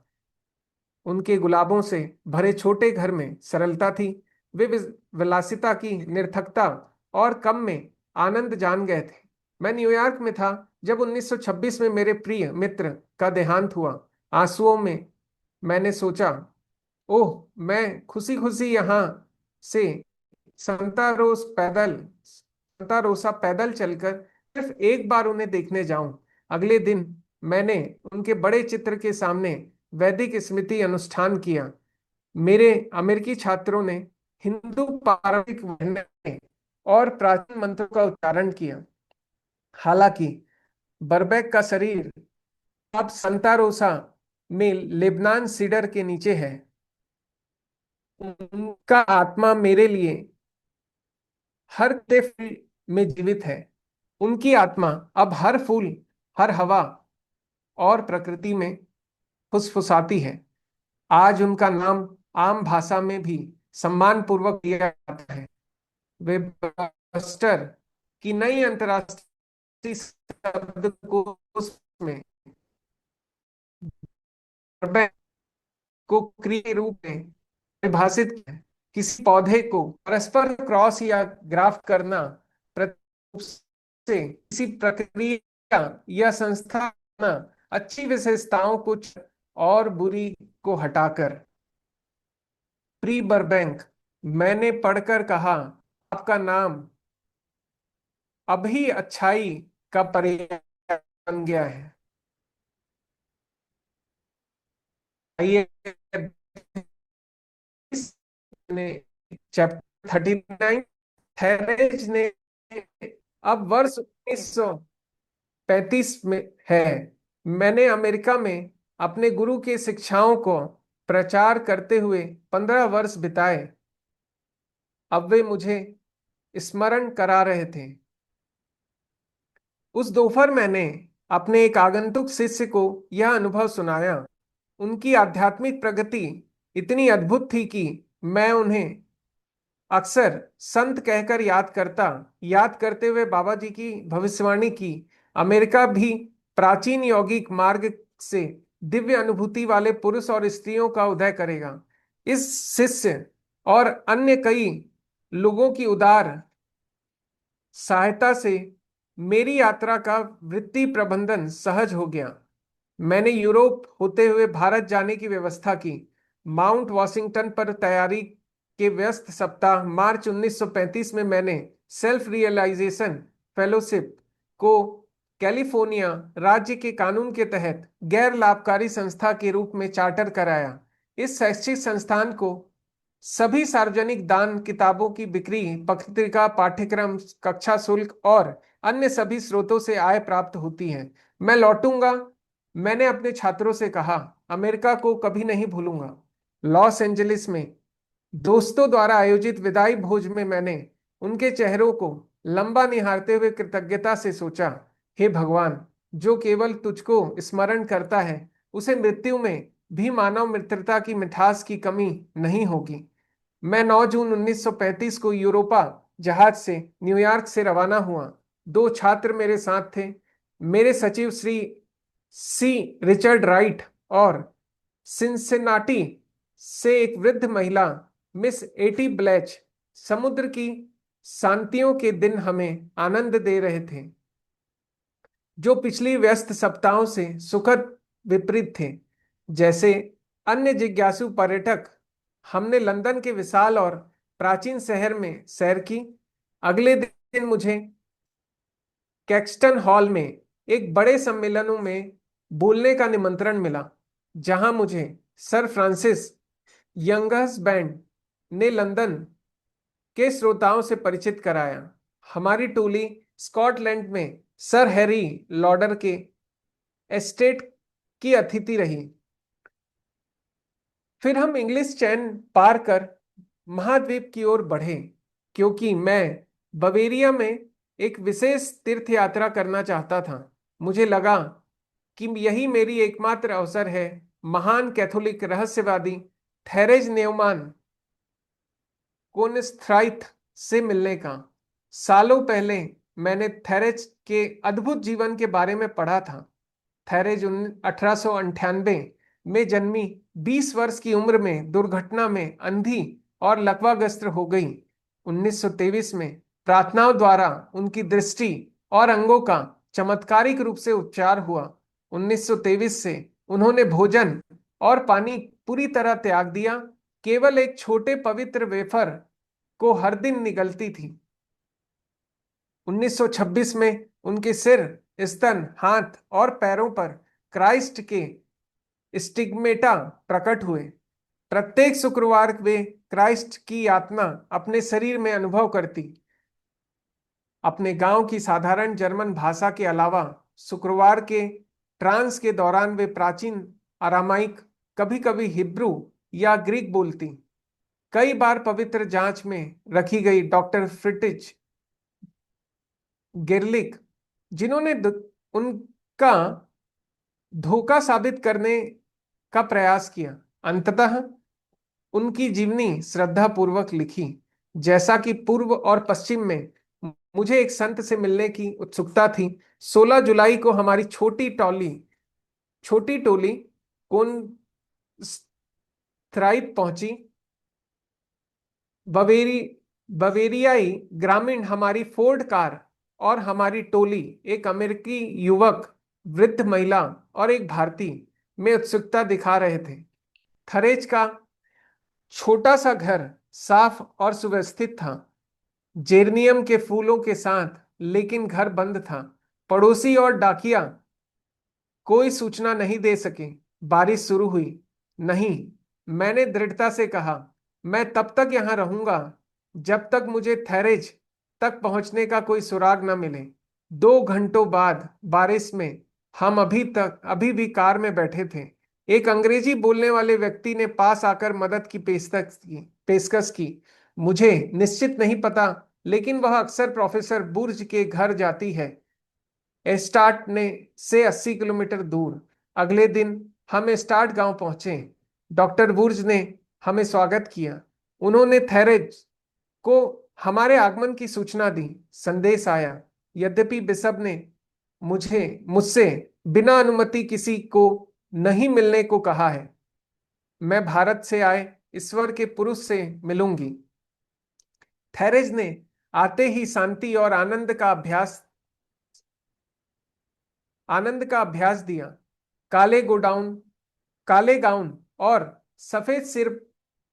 उनके गुलाबों से भरे छोटे घर में सरलता थी। वे विलासिता की निरर्थकता और कम में आनंद जान गए थे। मैं न्यूयॉर्क में था जब 1926 में मेरे प्रिय मित्र का देहांत हुआ। आंसुओं में मैंने सोचा, ओह, मैं खुशी खुशी यहां से संता रोसा पैदल चलकर सिर्फ एक बार उन्हें देखने जाऊं। अगले दिन मैंने उनके बड़े चित्र के सामने वैदिक स्मृति अनुष्ठान किया। मेरे अमेरिकी छात्रों ने हिंदू पारंपरिक वर्णन और प्राचीन मंत्रों का उच्चारण किया। हालांकि बर्बैक का शरीर अब संता रोसा में लेबनान सीडर के नीचे है, उनका आत्मा मेरे लिए हर फूल में जीवित है। उनकी आत्मा अब हर फूल, हर हवा और प्रकृति में फुसफुसाती है। आज उनका नाम आम भाषा में भी सम्मान पूर्वक लिया जाता है। वे बस्टर की नई अंतर्राष्ट्रीय शब्दकोश में को क्रिया रूप में परिभाषित किया है। किसी पौधे को परस्पर क्रॉस या ग्राफ्ट करना, से किसी प्रक्रिया या संस्था अच्छी विशेषताओं कुछ और बुरी को हटाकर। प्री बर्बैंक, मैंने पढ़कर कहा, आपका नाम अभी अच्छाई का पर्याय बन गया है। आइए चैप्टर 39। थेरेज ने अब वर्ष 1935 में है। मैंने अमेरिका में अपने गुरु की शिक्षाओं को प्रचार करते हुए 15 वर्ष बिताए। अब वे मुझे स्मरण करा रहे थे। उस दोपहर मैंने अपने एक आगंतुक शिष्य को यह अनुभव सुनाया। उनकी आध्यात्मिक प्रगति इतनी अद्भुत थी कि मैं उन्हें अक्सर संत कहकर याद करते हुए बाबा जी की भविष्यवाणी की, अमेरिका भी प्राचीन यौगिक मार्ग से दिव्य अनुभूति वाले पुरुष और स्त्रियों का उदय करेगा। इस शिष्य और अन्य कई लोगों की उदार सहायता से मेरी यात्रा का वृत्ति प्रबंधन सहज हो गया। मैंने यूरोप होते हुए भारत जाने की व्यवस्था की। माउंट वॉशिंगटन पर तैयारी के व्यस्त सप्ताह मार्च 1935 में मैंने सेल्फ रियलाइजेशन फेलोशिप को कैलिफोर्निया राज्य के कानून के तहत गैर लाभकारी संस्था के रूप में चार्टर कराया। इस शैक्षिक संस्थान को सभी सार्वजनिक दान, किताबों की बिक्री, पत्रिका, पाठ्यक्रम, कक्षा शुल्क और अन्य सभी स्रोतों से आय प्राप्त होती है। मैं लौटूंगा, मैंने अपने छात्रों से कहा, अमेरिका को कभी नहीं भूलूंगा। लॉस एंजलिस में दोस्तों द्वारा आयोजित विदाई भोज में मैंने उनके चेहरों को लंबा निहारते हुए कृतज्ञता से सोचा, हे भगवान, जो केवल तुझको स्मरण करता है उसे मृत्यु में भी मानव मित्रता की मिठास की कमी नहीं होगी। मैं 9 जून 1935 को यूरोपा जहाज से न्यूयॉर्क से रवाना हुआ। 2 छात्र मेरे साथ थे, मेरे सचिव श्री सी रिचर्ड राइट और सिंसिनाटी से एक वृद्ध महिला मिस एटी ब्लैच। समुद्र की शांतियों के दिन हमें आनंद दे रहे थे, जो पिछली व्यस्त सप्ताहों से सुखद विपरीत थे। जैसे अन्य जिज्ञासु पर्यटक हमने लंदन के विशाल और प्राचीन शहर में सैर की। अगले दिन मुझे कैक्सटन हॉल में एक बड़े सम्मेलनों में बोलने का निमंत्रण मिला, जहां मुझे सर फ्रांसिस यंगस बैंड ने लंदन के श्रोताओं से परिचित कराया। हमारी टोली स्कॉटलैंड में सर हैरी लॉडर के एस्टेट की अतिथि रही। फिर हम इंग्लिश चैनल पार कर महाद्वीप की ओर बढ़े, क्योंकि मैं बवेरिया में एक विशेष तीर्थ यात्रा करना चाहता था। मुझे लगा कि यही मेरी एकमात्र अवसर है महान कैथोलिक रहस्यवादी थेरेज न्यूमान कोनिस्थ्राइथ से मिलने का। सालों पहले मैंने थेरेज के अद्भुत जीवन के बारे में पढ़ा था। थेरेज 1898 में जन्मी 20 वर्ष की उम्र में दुर्घटना में अंधी और लकवाग्रस्त हो गई। 1923 में प्रार्थनाओं द्वारा उनकी दृष्टि और अंगों का चमत्कारिक रूप से उपचार हुआ। 1923 से उन्होंने भोजन और पानी पूरी तरह त्याग दिया, केवल एक छोटे पवित्र वेफर को हर दिन निगलती थी। 1926 में उनके सिर स्तन, हाथ और पैरों पर क्राइस्ट के स्टिग्मेटा प्रकट हुए। प्रत्येक शुक्रवार वे क्राइस्ट की यातना अपने शरीर में अनुभव करती। अपने गांव की साधारण जर्मन भाषा के अलावा शुक्रवार के ट्रांस के दौरान वे प्राचीन अरामाइक, कभी कभी हिब्रू या ग्रीक बोलती। कई बार पवित्र जांच में रखी गई डॉक्टर फ्रिटिज गेरलिक, जिन्होंने उनका धोखा साबित करने का प्रयास किया, अंततः उनकी जीवनी श्रद्धा पूर्वक लिखी। जैसा कि पूर्व और पश्चिम में मुझे एक संत से मिलने की उत्सुकता थी, 16 जुलाई को हमारी छोटी टोली कोनस्त्राइप पहुंची। बवेरियाई ग्रामीण हमारी फोर्ड कार और हमारी टोली, एक अमेरिकी युवक, वृद्ध महिला और एक भारतीय, में उत्सुकता दिखा रहे थे। थरेज का छोटा सा घर साफ और सुव्यवस्थित था, जेरनियम के फूलों के साथ, लेकिन घर बंद था। पड़ोसी और डाकिया कोई सूचना नहीं दे सके। बारिश शुरू हुई। नहीं, मैंने दृढ़ता से कहा, मैं तब तक यहां रहूंगा जब तक मुझे थैरेज तक पहुंचने का कोई सुराग न मिले। 2 घंटों बाद बारिश में हम अभी भी कार में बैठे थे। एक अंग्रेजी बोलने वाले व्यक्ति ने पास आकर मदद की पेशकश की। मुझे निश्चित नहीं पता, लेकिन वह अक्सर प्रोफेसर बुर्ज के घर जाती है, एस्टार्ट ने से 80 किलोमीटर दूर। अगले दिन हम एस्टार्ट गांव पहुंचे। डॉक्टर बुर्ज ने हमें स्वागत किया। उन्होंने थेरेज को हमारे आगमन की सूचना दी। संदेश आया, यद्यपि बिशप ने मुझसे बिना अनुमति किसी को नहीं मिलने को कहा है। मैं भारत से आए ईश्वर के पुरुष से मिलूंगी। थेरेज ने आते ही शांति और आनंद का अभ्यास दिया। काले गाउन और सफेद सिर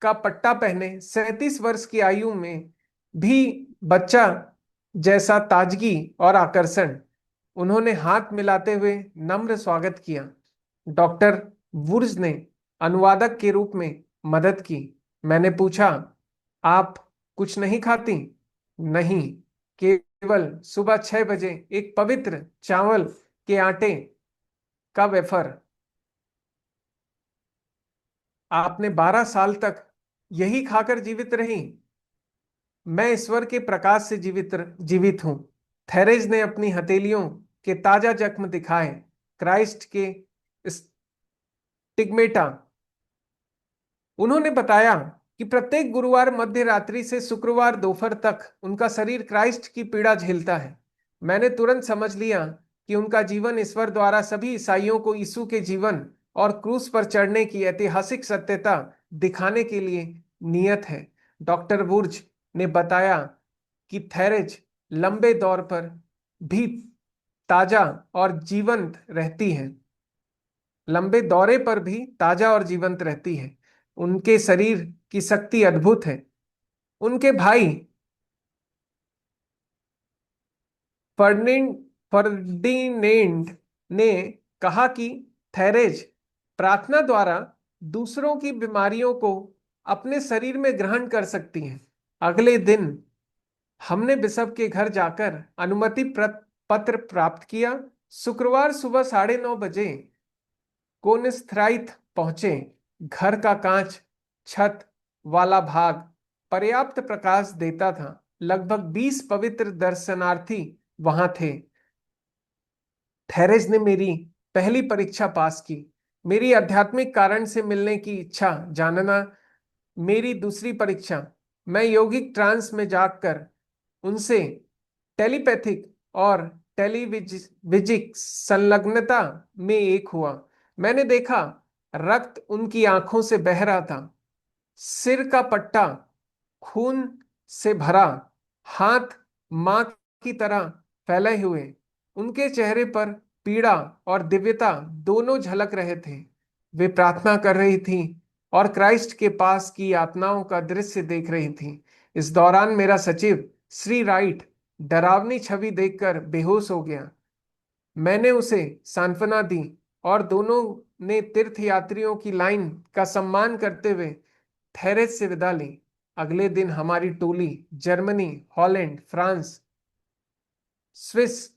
का पट्टा पहने 37 वर्ष की आयु में भी बच्चा जैसा ताजगी और आकर्षण, उन्होंने हाथ मिलाते हुए नम्र स्वागत किया। डॉक्टर वुर्ज ने अनुवादक के रूप में मदद की। मैंने पूछा, आप कुछ नहीं खाती? नहीं, केवल सुबह 6 बजे एक पवित्र चावल के आटे का वेफर। आपने 12 साल तक यही खाकर जीवित रही? मैं ईश्वर के प्रकाश से जीवित हूं। थेरेज ने अपनी हथेलियों के ताजा जख्म दिखाए। क्राइस्ट के स्टिग्मेटा। उन्होंने बताया कि प्रत्येक गुरुवार मध्य रात्रि से शुक्रवार दोपहर तक उनका शरीर क्राइस्ट की पीड़ा झेलता है। मैंने तुरंत समझ लिया कि उनका जीवन ईश्वर द्वारा सभी ईसाइयों को यीशु के जीवन और क्रूस पर चढ़ने की ऐतिहासिक सत्यता दिखाने के लिए नियत है। डॉक्टर बुर्ज ने बताया कि थेरेज लंबे दौर पर भी ताजा और जीवंत रहती है। लंबे दौरे पर भी ताजा और जीवंत रहती है। उनके शरीर की शक्ति अद्भुत है। उनके भाई फर्डिनेंड ने कहा कि थेरेज प्रार्थना द्वारा दूसरों की बीमारियों को अपने शरीर में ग्रहण कर सकती हैं। अगले दिन हमने बिशप के घर जाकर अनुमति पत्र प्राप्त किया। शुक्रवार सुबह 9:30 बजे कोनिस्त्राइथ पहुंचे। घर का कांच छत वाला भाग पर्याप्त प्रकाश देता था। लगभग 20 पवित्र दर्शनार्थी वहां थे। थेरेज ने मेरी पहली परीक्षा पास की। मेरी आध्यात्मिक कारण से मिलने की इच्छा जानना मेरी दूसरी परीक्षा। मैं यौगिक ट्रांस में जाकर उनसे टेलीपैथिक और टेलीविजिक संलग्नता में एक हुआ। मैंने देखा रक्त उनकी आंखों से बह रहा था। सिर का पट्टा खून से भरा, हाथ मां की तरह फैले हुए। उनके चेहरे पर पीड़ा और दिव्यता दोनों झलक रहे थे। वे प्रार्थना कर रही थी और क्राइस्ट के पास की यातनाओं का दृश्य देख रही थी। इस दौरान मेरा सचिव श्री राइट डरावनी छवि देखकर बेहोश हो गया। मैंने उसे सांत्वना दी और दोनों ने तीर्थ यात्रियों की लाइन का सम्मान करते हुए थेरेस से विदा ली। अगले दिन हमारी टोली Germany, Holland, France, Swiss,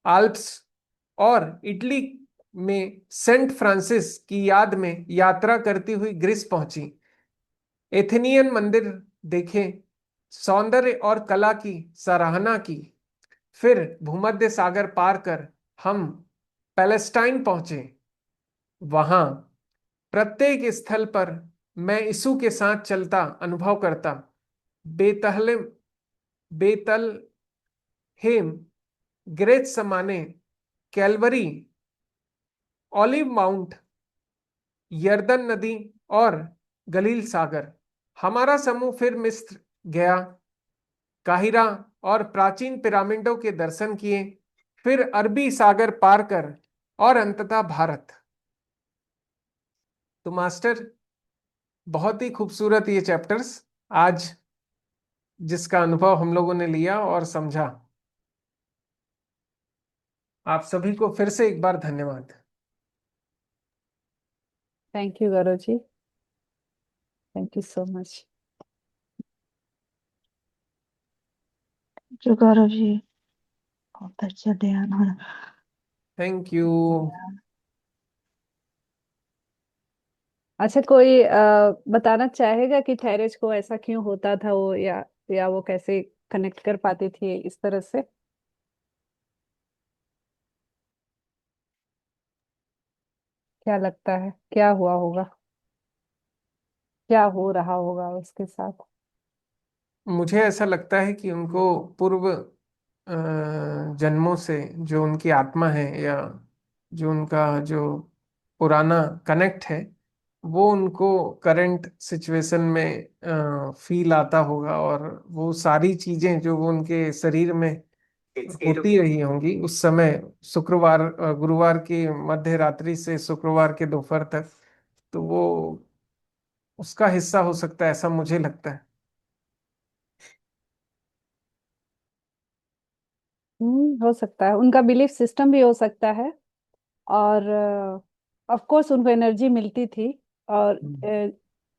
Alps और इटली में सेंट फ्रांसिस की याद में यात्रा करती हुई ग्रीस पहुंची। एथेनियन मंदिर देखे, सौंदर्य और कला की सराहना की। फिर भूमध्य सागर पार कर हम पैलेस्टाइन पहुंचे। वहां प्रत्येक स्थल पर मैं यीशु के साथ चलता अनुभव करता। बेतहले बेतलहेम, ग्रेथ समाने, कैलवरी, ऑलिव माउंट, यर्दन नदी और गलील सागर। हमारा समूह फिर मिस्र गया, काहिरा और प्राचीन पिरामिडों के दर्शन किए, फिर अरबी सागर पार कर और अंततः भारत। तो मास्टर, बहुत ही खूबसूरत ये चैप्टर्स आज जिसका अनुभव हम लोगों ने लिया और समझा। आप सभी को फिर से एक बार धन्यवाद। Thank you Gaurav ji, thank you so much. जो गौरव जी, बहुत अच्छा ध्यान और थैंक यू। अच्छा, कोई बताना चाहेगा कि थैरेज को ऐसा क्यों होता था वो, या वो कैसे कनेक्ट कर पाती थी इस तरह से? क्या लगता है क्या हुआ होगा, क्या हो रहा होगा उसके साथ? मुझे ऐसा लगता है कि उनको पूर्व जन्मों से जो उनकी आत्मा है या जो उनका जो पुराना कनेक्ट है, वो उनको करंट सिचुएशन में फील आता होगा, और वो सारी चीजें जो वो उनके शरीर में होती रही होंगी उस समय, शुक्रवार गुरुवार की मध्य रात्रि से शुक्रवार के दोपहर तक, तो वो उसका हिस्सा हो सकता है, ऐसा मुझे लगता है। हो सकता है उनका बिलीफ सिस्टम भी हो सकता है। और ऑफ कोर्स उनको एनर्जी मिलती थी। और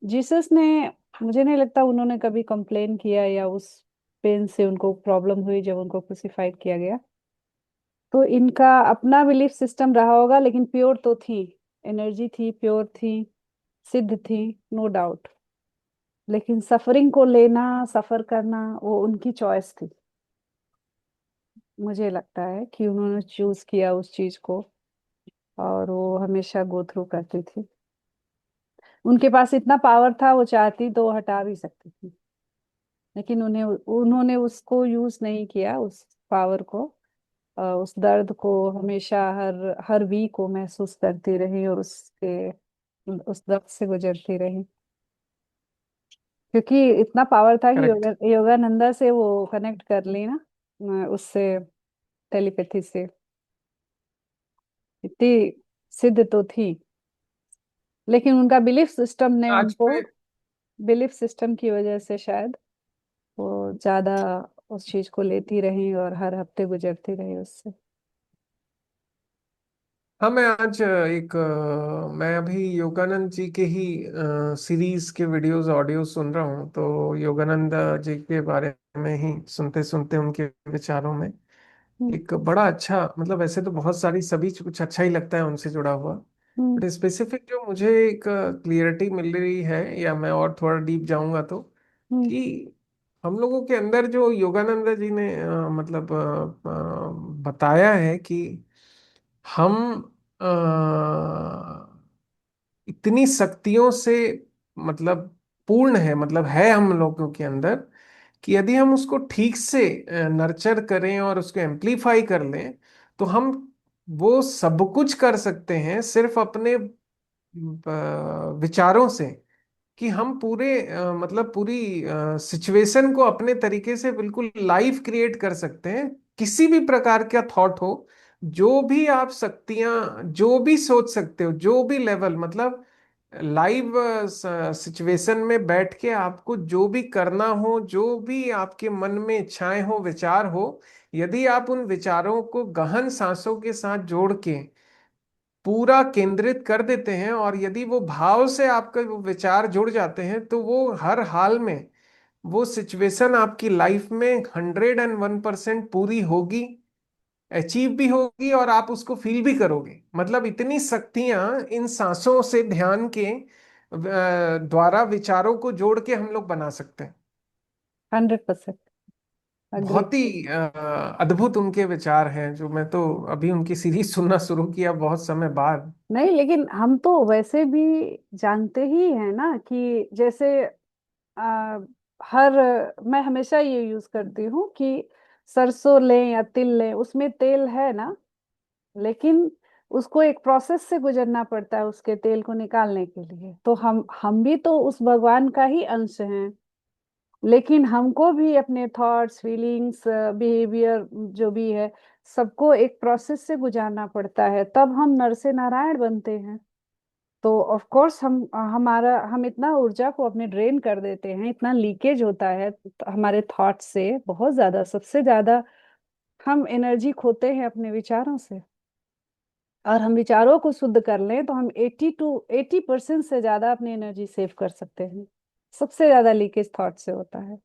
जीसस ने, मुझे नहीं लगता उन्होंने कभी कंप्लेन किया या उस पेन से उनको प्रॉब्लम हुई जब उनको क्रूसिफाइड किया गया। तो इनका अपना बिलीफ सिस्टम रहा होगा, लेकिन प्योर तो थी, एनर्जी थी, प्योर थी, सिद्ध थी, नो डाउट। लेकिन सफरिंग को लेना, सफर करना, वो उनकी चॉइस थी। मुझे लगता है कि उन्होंने चूज किया उस चीज को, और वो हमेशा गो थ्रू करती थी। उनके पास इतना पावर था, वो चाहती तो हटा भी सकती थी, लेकिन उन्होंने उसको यूज नहीं किया, उस पावर को। उस दर्द को हमेशा हर हर वीक को महसूस करती रही, और उस दर्द से गुजरती रही, क्योंकि इतना पावर था कि करेक्ट। योगानंदा से वो कनेक्ट कर ली ना, उससे, टेलीपैथी से। इतनी सिद्ध तो थी, लेकिन उनका बिलीफ सिस्टम ने आज उनको, मैं बिलीफ सिस्टम की वजह से शायद वो ज्यादा उस चीज को लेती रही और हर हफ्ते गुजरती रही उससे। हाँ, मैं आज मैं अभी योगानंद जी के ही सीरीज के वीडियोस ऑडियो सुन रहा हूँ, तो योगानंद जी के बारे में ही सुनते सुनते उनके विचारों में हम्म। एक बड़ा अच्छा, मतलब ऐसे तो बहुत सारी सभी कुछ अच्छा ही लगता है उनसे जुड़ा हुआ, हम्म। बट स्पेसिफिक जो मुझे एक क्लियरिटी मिल रही है, या मैं और थोड़ा डीप जाऊंगा तो, हम्म। कि हम लोगों के अंदर जो योगानंद जी ने मतलब बताया है कि हम अ, इतनी शक्तियों से मतलब पूर्ण है, मतलब है हम लोगों के अंदर, कि यदि हम उसको ठीक से नर्चर करें और उसको एम्प्लीफाई कर लें, तो हम वो सब कुछ कर सकते हैं सिर्फ अपने विचारों से। कि हम पूरे मतलब पूरी सिचुएशन को अपने तरीके से बिल्कुल लाइव क्रिएट कर सकते हैं, किसी भी प्रकार का थॉट हो, जो भी आप शक्तियां, जो भी सोच सकते हो, जो भी लेवल, मतलब लाइव सिचुएशन में बैठ के आपको जो भी करना हो, जो भी आपके मन में इच्छाएं हो, विचार हो, यदि आप उन विचारों को गहन सांसों के साथ जोड़ के पूरा केंद्रित कर देते हैं, और यदि वो भाव से आपके वो विचार जुड़ जाते हैं, तो वो हर हाल में वो सिचुएशन आपकी लाइफ में 101% पूरी होगी, अचीव भी होगी, और आप उसको फील भी करोगे। मतलब इतनी शक्तियां इन सांसों से, ध्यान के द्वारा विचारों को जोड़ के हम लोग बना सकते हैं। 100% अग्री। बहुत ही अद्भुत उनके विचार हैं, जो मैं तो अभी उनकी सीरीज सुनना शुरू किया बहुत समय बाद। नहीं, लेकिन हम तो वैसे भी जानते ही हैं ना कि जैसे आ, हर मैं हमेशा ये यूज करती हूँ कि सरसों लें या तिल लें, उसमें तेल है ना, लेकिन उसको एक प्रोसेस से गुजरना पड़ता है उसके तेल को निकालने के लिए। तो हम भी तो उस भगवान का ही अंश हैं, लेकिन हमको भी अपने थॉट्स, फीलिंग्स, बिहेवियर जो भी है, सबको एक प्रोसेस से गुजारना पड़ता है, तब हम नर से नारायण बनते हैं। तो ऑफ कोर्स हम इतना ऊर्जा को अपने ड्रेन कर देते हैं, इतना लीकेज होता है हमारे थॉट से, बहुत ज्यादा, सबसे ज्यादा हम एनर्जी खोते हैं अपने विचारों से। और हम विचारों को शुद्ध कर लें तो हम 80% से ज्यादा अपनी एनर्जी सेव कर सकते हैं। सबसे ज्यादा लीकेज थॉट से होता है।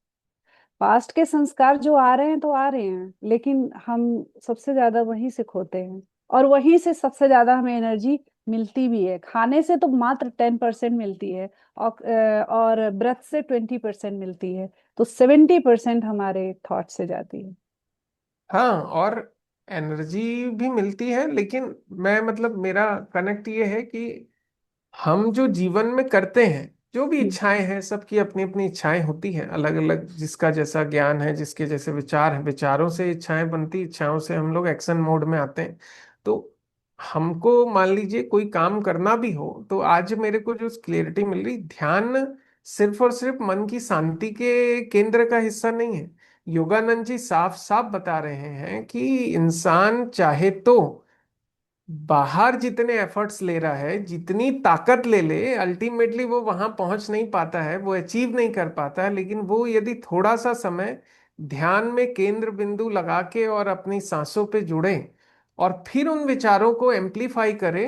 पास्ट के संस्कार जो आ रहे हैं तो आ रहे हैं, लेकिन हम सबसे ज्यादा वहीं से खोते हैं। और वहीं से सबसे ज्यादा हमें एनर्जी मिलती भी है। खाने से तो मात्र 10% मिलती है, और ब्रेथ से 20% मिलती है। तो 70% हमारे थॉट से जाती है। हाँ, और एनर्जी भी मिलती है, लेकिन मैं मतलब मेरा कनेक्ट ये है कि हम जो जीवन में करते हैं, जो भी हम्म। इच्छाएं हैं, सबकी अपनी अपनी इच्छाएं होती हैं अलग अलग, जिसका जैसा ज्ञान है, जिसके जैसे विचार हैं, विचारों से इच्छाएं बनती, इच्छाओं से हम लोग एक्शन मोड में आते हैं। तो हमको मान लीजिए कोई काम करना भी हो, तो आज मेरे को जो क्लियरिटी मिल रही, ध्यान सिर्फ और सिर्फ मन की शांति के केंद्र का हिस्सा नहीं है। योगानंद जी साफ साफ बता रहे हैं कि इंसान चाहे तो बाहर जितने एफर्ट्स ले रहा है, जितनी ताकत ले ले, अल्टीमेटली वो वहां पहुंच नहीं पाता है, वो अचीव नहीं कर पाता है। लेकिन वो यदि थोड़ा सा समय ध्यान में केंद्र बिंदु लगा के और अपनी सांसों पे जुड़े, और फिर उन विचारों को एम्प्लीफाई करे,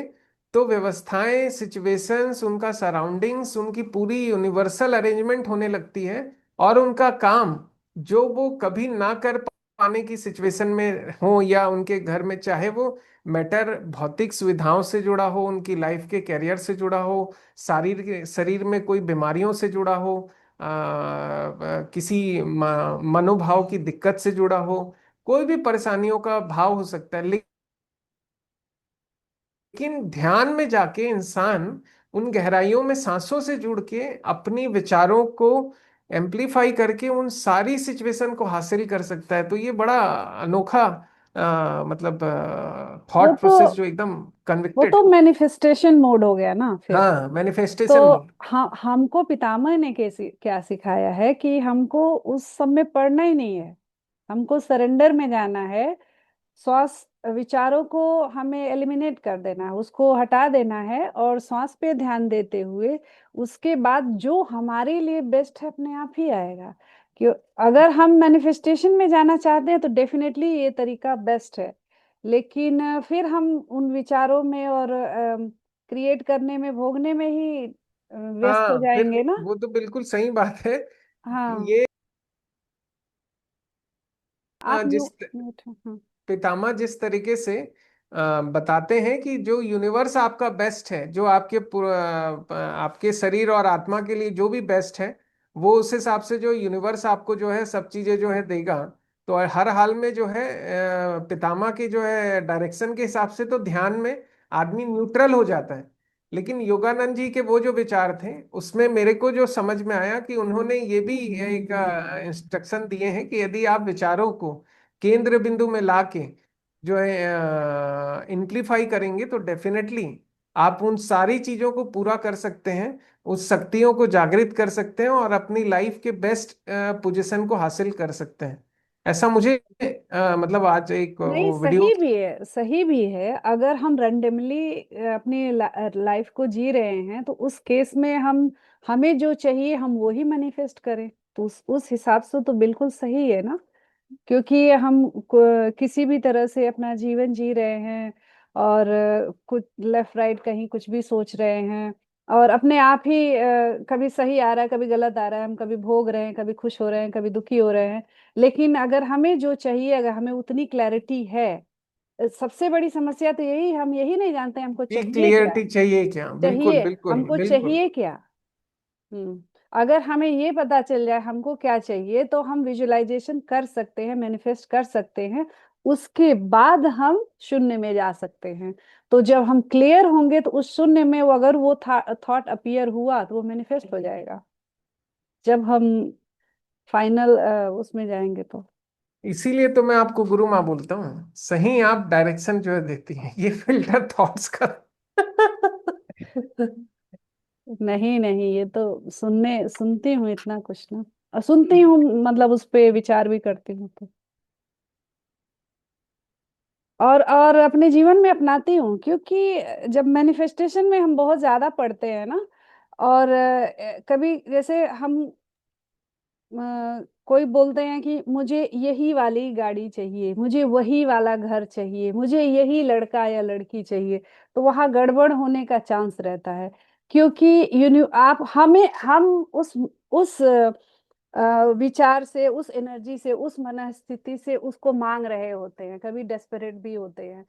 तो व्यवस्थाएं, सिचुएशंस, उनका सराउंडिंग्स, उनकी पूरी यूनिवर्सल अरेंजमेंट होने लगती है। और उनका काम जो वो कभी ना कर पाने की सिचुएशन में हो, या उनके घर में, चाहे वो मैटर भौतिक सुविधाओं से जुड़ा हो, उनकी लाइफ के कैरियर से जुड़ा हो, शरीर में कोई बीमारियों से जुड़ा हो, किसी मनोभाव की दिक्कत से जुड़ा हो, कोई भी परेशानियों का भाव हो सकता है। लेकिन ध्यान में जाके इंसान उन गहराइयों में सांसों से जुड़ के अपनी विचारों को एम्प्लीफाई करके उन सारी सिचुएशन को हासिल कर सकता है। तो ये बड़ा अनोखा मतलब वो थॉट तो प्रोसेस, जो एकदम वो कन्विक्टेड। तो मैनिफेस्टेशन मोड हो गया ना फिर। हाँ, तो मैनिफेस्टेशन मोड। हमको पितामह ने कैसे क्या सिखाया है कि हमको उस सब में पढ़ना ही नहीं है, हमको सरेंडर में जाना है। श्वास, विचारों को हमें एलिमिनेट कर देना है, उसको हटा देना है, और श्वास पे ध्यान देते हुए उसके बाद जो हमारे लिए बेस्ट है अपने आप ही आएगा। कि अगर हम मैनिफेस्टेशन में जाना चाहते हैं तो डेफिनेटली ये तरीका बेस्ट है। लेकिन फिर हम उन विचारों में और क्रिएट करने में, भोगने में ही व्यस्त हो हाँ, फिर जाएंगे ना। वो तो बिल्कुल सही बात है। हाँ। ये आप जिस म्यूट हो, हाँ। पितामह जिस तरीके से बताते हैं कि जो यूनिवर्स आपका बेस्ट है, जो आपके शरीर और आत्मा के लिए जो भी बेस्ट है, वो उस हिसाब से जो यूनिवर्स आपको जो है सब चीजें जो है देगा। तो हर हाल में जो है पितामह की जो है डायरेक्शन के हिसाब से तो ध्यान में आदमी न्यूट्रल हो जाता है। लेकिन योगानंद जी के वो जो विचार थे, उसमें मेरे को जो समझ में आया कि उन्होंने ये भी एक इंस्ट्रक्शन दिए हैं कि यदि आप विचारों को केंद्र बिंदु में लाके जो है इम्प्लीफाई करेंगे, तो डेफिनेटली आप उन सारी चीजों को पूरा कर सकते हैं, उस शक्तियों को जागृत कर सकते हैं, और अपनी लाइफ के बेस्ट पोजीशन को हासिल कर सकते हैं। ऐसा मुझे मतलब आज एक नहीं, वो वीडियो। सही भी है, सही भी है। अगर हम रैंडमली अपनी लाइफ को जी रहे हैं तो उस केस में हम, हमें जो चाहिए हम वो ही मैनिफेस्ट करें, तो उस हिसाब से तो बिल्कुल सही है ना। क्योंकि हम किसी भी तरह से अपना जीवन जी रहे हैं, और कुछ लेफ्ट राइट कहीं कुछ भी सोच रहे हैं, और अपने आप ही कभी सही आ रहा है कभी गलत आ रहा है, हम कभी भोग रहे हैं, कभी खुश हो रहे हैं, कभी दुखी हो रहे हैं। लेकिन अगर हमें जो चाहिए, अगर हमें उतनी क्लैरिटी है, सबसे बड़ी समस्या तो यही, हम यही नहीं जानते हमको की चाहिए क्या। क्लियरिटी चाहिए क्या? बिल्कुल चाहिए, बिल्कुल हमको बिल्कुल। चाहिए क्या। हम्म। अगर हमें ये पता चल जाए हमको क्या चाहिए, तो हम विजुअलाइजेशन कर सकते हैं, मैनिफेस्ट कर सकते हैं। उसके बाद हम शून्य में जा सकते हैं। तो जब हम क्लियर होंगे तो उस शून्य में वो, अगर वो थॉट अपीयर हुआ तो वो मैनिफेस्ट हो जाएगा, जब हम फाइनल उसमें जाएंगे तो। इसीलिए तो मैं आपको गुरु माँ बोलता हूँ, सही आप डायरेक्शन जो है देती हैं, ये फिल्टर थॉट्स का। नहीं नहीं, ये तो सुनती हूँ इतना कुछ ना, और सुनती हूँ, मतलब उस पे विचार भी करती हूँ तो, और अपने जीवन में अपनाती हूँ। क्योंकि जब मैनिफेस्टेशन में हम बहुत ज्यादा पढ़ते हैं ना, और कभी जैसे हम कोई बोलते हैं कि मुझे यही वाली गाड़ी चाहिए, मुझे वही वाला घर चाहिए, मुझे यही लड़का या लड़की चाहिए, तो वहां गड़बड़ होने का चांस रहता है। क्योंकि आप हमें हम उस विचार से, उस एनर्जी से, उस मनस्थिति से उसको मांग रहे होते हैं, कभी डेस्परेट भी होते हैं।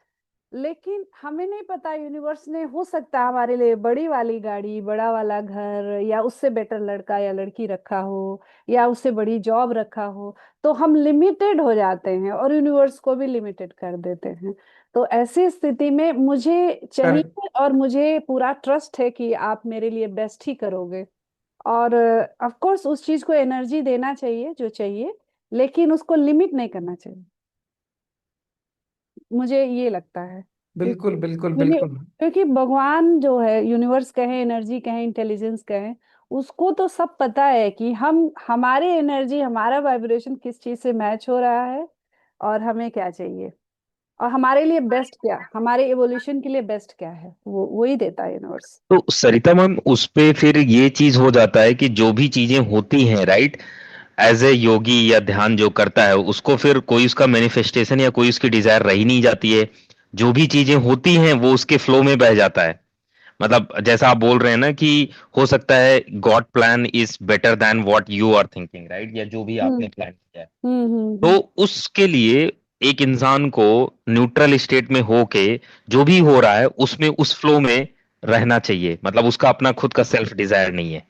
लेकिन हमें नहीं पता, यूनिवर्स ने हो सकता है हमारे लिए बड़ी वाली गाड़ी, बड़ा वाला घर, या उससे बेटर लड़का या लड़की रखा हो, या उससे बड़ी जॉब रखा हो। तो हम लिमिटेड हो जाते हैं और यूनिवर्स को भी लिमिटेड कर देते हैं। तो ऐसी स्थिति में मुझे कर चाहिए, और मुझे पूरा ट्रस्ट है कि आप मेरे लिए बेस्ट ही करोगे। और ऑफ कोर्स उस चीज को एनर्जी देना चाहिए जो चाहिए, लेकिन उसको लिमिट नहीं करना चाहिए, मुझे ये लगता है। बिल्कुल बिल्कुल क्योंकि बिल्कुल। क्योंकि भगवान जो है, यूनिवर्स कहें, एनर्जी कहें, इंटेलिजेंस कहें, उसको तो सब पता है कि हम, हमारे एनर्जी, हमारा वाइब्रेशन किस चीज से मैच हो रहा है, और हमें क्या चाहिए, और हमारे लिए बेस्ट क्या, हमारे एवोल्यूशन के लिए बेस्ट क्या है, वो वही देता है यूनिवर्स। तो सरिता मैम, उस पे फिर ये चीज हो जाता है कि जो भी चीजें होती हैं, राइट, एज ए योगी या ध्यान जो करता है उसको फिर कोई उसका मैनिफेस्टेशन या कोई उसकी डिजायर रही नहीं जाती है। जो भी चीजें होती हैं वो उसके फ्लो में बह जाता है। मतलब जैसा आप बोल रहे हैं ना कि हो सकता है God plan is better than what you are thinking, right, या जो भी हम्म आपने प्लान किया है। हम्म। तो उसके लिए एक इंसान को न्यूट्रल स्टेट में होके जो भी हो रहा है उसमें, उस फ्लो में रहना चाहिए। मतलब उसका अपना खुद का सेल्फ डिजायर नहीं है।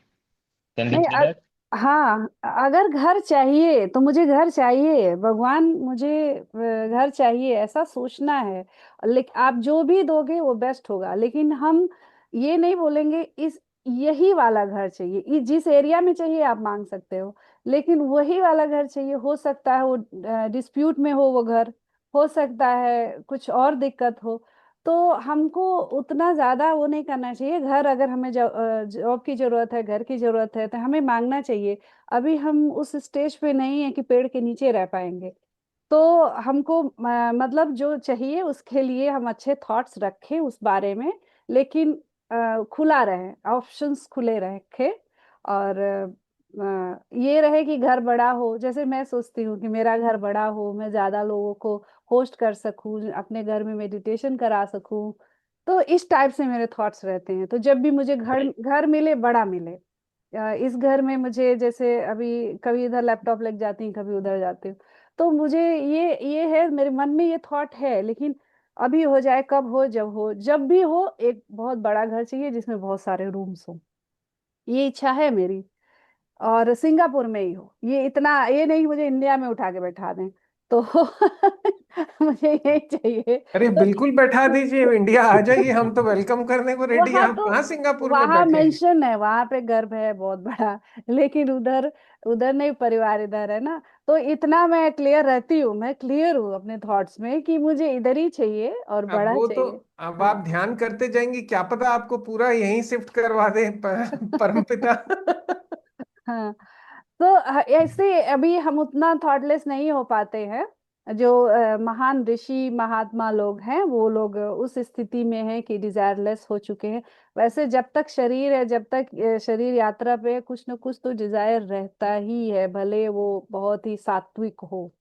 कैन वी नहीं से दैट? हाँ, अगर घर चाहिए तो मुझे घर चाहिए, भगवान मुझे घर चाहिए, ऐसा सोचना है। लेकिन आप जो भी दोगे वो बेस्ट होगा, लेकिन हम ये नहीं बोलेंगे इस, यही वाला घर चाहिए, जिस एरिया में चाहिए आप मांग सकते हो, लेकिन वही वाला घर चाहिए। हो सकता है वो डिस्प्यूट में हो वो घर, हो सकता है कुछ और दिक्कत हो। तो हमको उतना ज्यादा वो नहीं करना चाहिए। घर, अगर हमें जॉब की जरूरत है, घर की जरूरत है, तो हमें मांगना चाहिए। अभी हम उस स्टेज पे नहीं है कि पेड़ के नीचे रह पाएंगे। तो हमको मतलब जो चाहिए उसके लिए हम अच्छे थॉट्स रखें उस बारे में, लेकिन खुला रहे, ऑप्शंस खुले रखे। और ये रहे कि घर बड़ा हो, जैसे मैं सोचती हूँ कि मेरा घर बड़ा हो, मैं ज्यादा लोगों को होस्ट कर सकूं, अपने घर में मेडिटेशन करा सकूं। तो इस टाइप से मेरे थॉट्स रहते हैं। तो जब भी मुझे घर घर मिले, बड़ा मिले, इस घर में मुझे, जैसे अभी कभी इधर लैपटॉप लग जाती हूँ, कभी उधर जाती हूँ, तो मुझे ये है, मेरे मन में ये थॉट है, लेकिन अभी हो जाए, कब हो, जब हो, जब भी हो, एक बहुत बड़ा घर चाहिए जिसमें बहुत सारे रूम्स हो। ये इच्छा है मेरी। और सिंगापुर में ही हो, ये इतना, ये नहीं मुझे इंडिया में उठा के बैठा दें तो मुझे यही चाहिए। अरे तो बिल्कुल बैठा दीजिए, इंडिया आ जाइए, हम तो वेलकम करने को रेडी हैं। वहां आप तो, कहाँ सिंगापुर में वहां बैठे हैं? मेंशन है, वहां पे गर्भ है बहुत बड़ा, लेकिन उधर, उधर नहीं, परिवार इधर है ना। तो इतना मैं क्लियर रहती हूँ, मैं क्लियर हूँ अपने थॉट्स में कि मुझे इधर ही चाहिए और अब बड़ा वो तो, चाहिए। अब हाँ आप ध्यान करते जाएंगे, क्या पता आपको पूरा यहीं शिफ्ट करवा दे परमपिता। हाँ। तो ऐसे अभी हम उतना थॉटलेस नहीं हो पाते हैं। जो महान ऋषि महात्मा लोग हैं वो लोग उस स्थिति में हैं कि डिजायरलेस हो चुके हैं। वैसे जब तक शरीर है, जब तक शरीर यात्रा पे है, कुछ न कुछ तो डिजायर रहता ही है, भले वो बहुत ही सात्विक हो।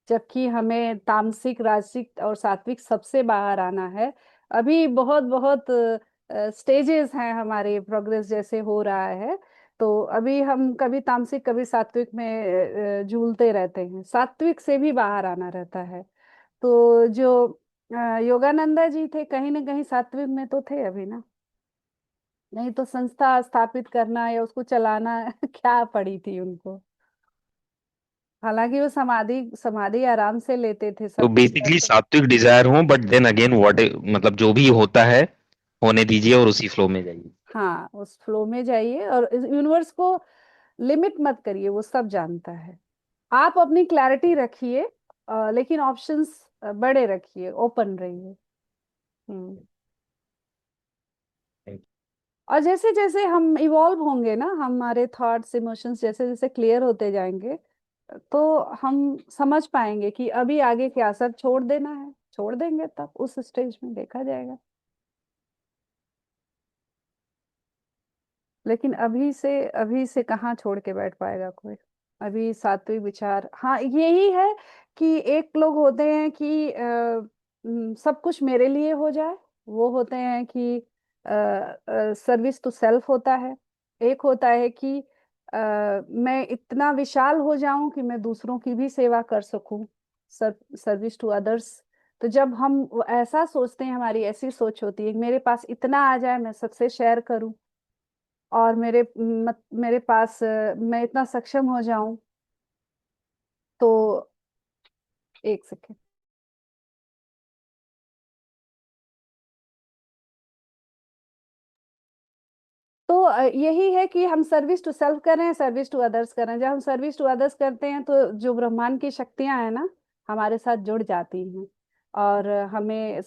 जबकि हमें तामसिक, राजसिक और सात्विक सबसे बाहर आना है। अभी बहुत बहुत स्टेजेस हैं हमारे प्रोग्रेस जैसे हो रहा है। तो अभी हम कभी तामसिक कभी सात्विक में झूलते रहते हैं, सात्विक से भी बाहर आना रहता है। तो जो योगानंदा जी थे कहीं ना कहीं सात्विक में तो थे अभी ना। नहीं तो संस्था स्थापित करना या उसको चलाना क्या पड़ी थी उनको। हालांकि वो समाधि समाधि आराम से लेते थे, तो सब कुछ बेसिकली करते। सात्विक डिजायर हो, बट देन अगेन व्हाट, मतलब जो भी होता है होने दीजिए और उसी फ्लो में जाइए। हाँ, उस फ्लो में जाइए और इस यूनिवर्स को लिमिट मत करिए, वो सब जानता है। आप अपनी क्लैरिटी रखिए, लेकिन ऑप्शंस बड़े रखिए, ओपन रहिए। हम्म। और जैसे जैसे हम इवॉल्व होंगे ना, हमारे थॉट्स इमोशंस जैसे जैसे क्लियर होते जाएंगे, तो हम समझ पाएंगे कि अभी आगे क्या, सब छोड़ देना है, छोड़ देंगे, तब उस स्टेज में देखा जाएगा। लेकिन अभी से कहाँ छोड़ के बैठ पाएगा कोई। अभी सात्विक विचार, हाँ यही है कि एक लोग होते हैं कि सब कुछ मेरे लिए हो जाए। वो होते हैं कि सर्विस टू सेल्फ होता है। एक होता है कि मैं इतना विशाल हो जाऊं कि मैं दूसरों की भी सेवा कर सकूं, सर्विस टू अदर्स। तो जब हम वो ऐसा सोचते हैं, हमारी ऐसी सोच होती है कि मेरे पास इतना आ जाए मैं सबसे शेयर करूं, और मेरे पास मैं इतना सक्षम हो जाऊं। तो एक सेकेंड। तो यही है कि हम सर्विस टू सेल्फ कर रहे हैं, सर्विस टू अदर्स कर रहे हैं। जब हम सर्विस टू अदर्स करते हैं तो जो ब्रह्मांड की शक्तियां हैं ना, हमारे साथ जुड़ जाती हैं, और हमें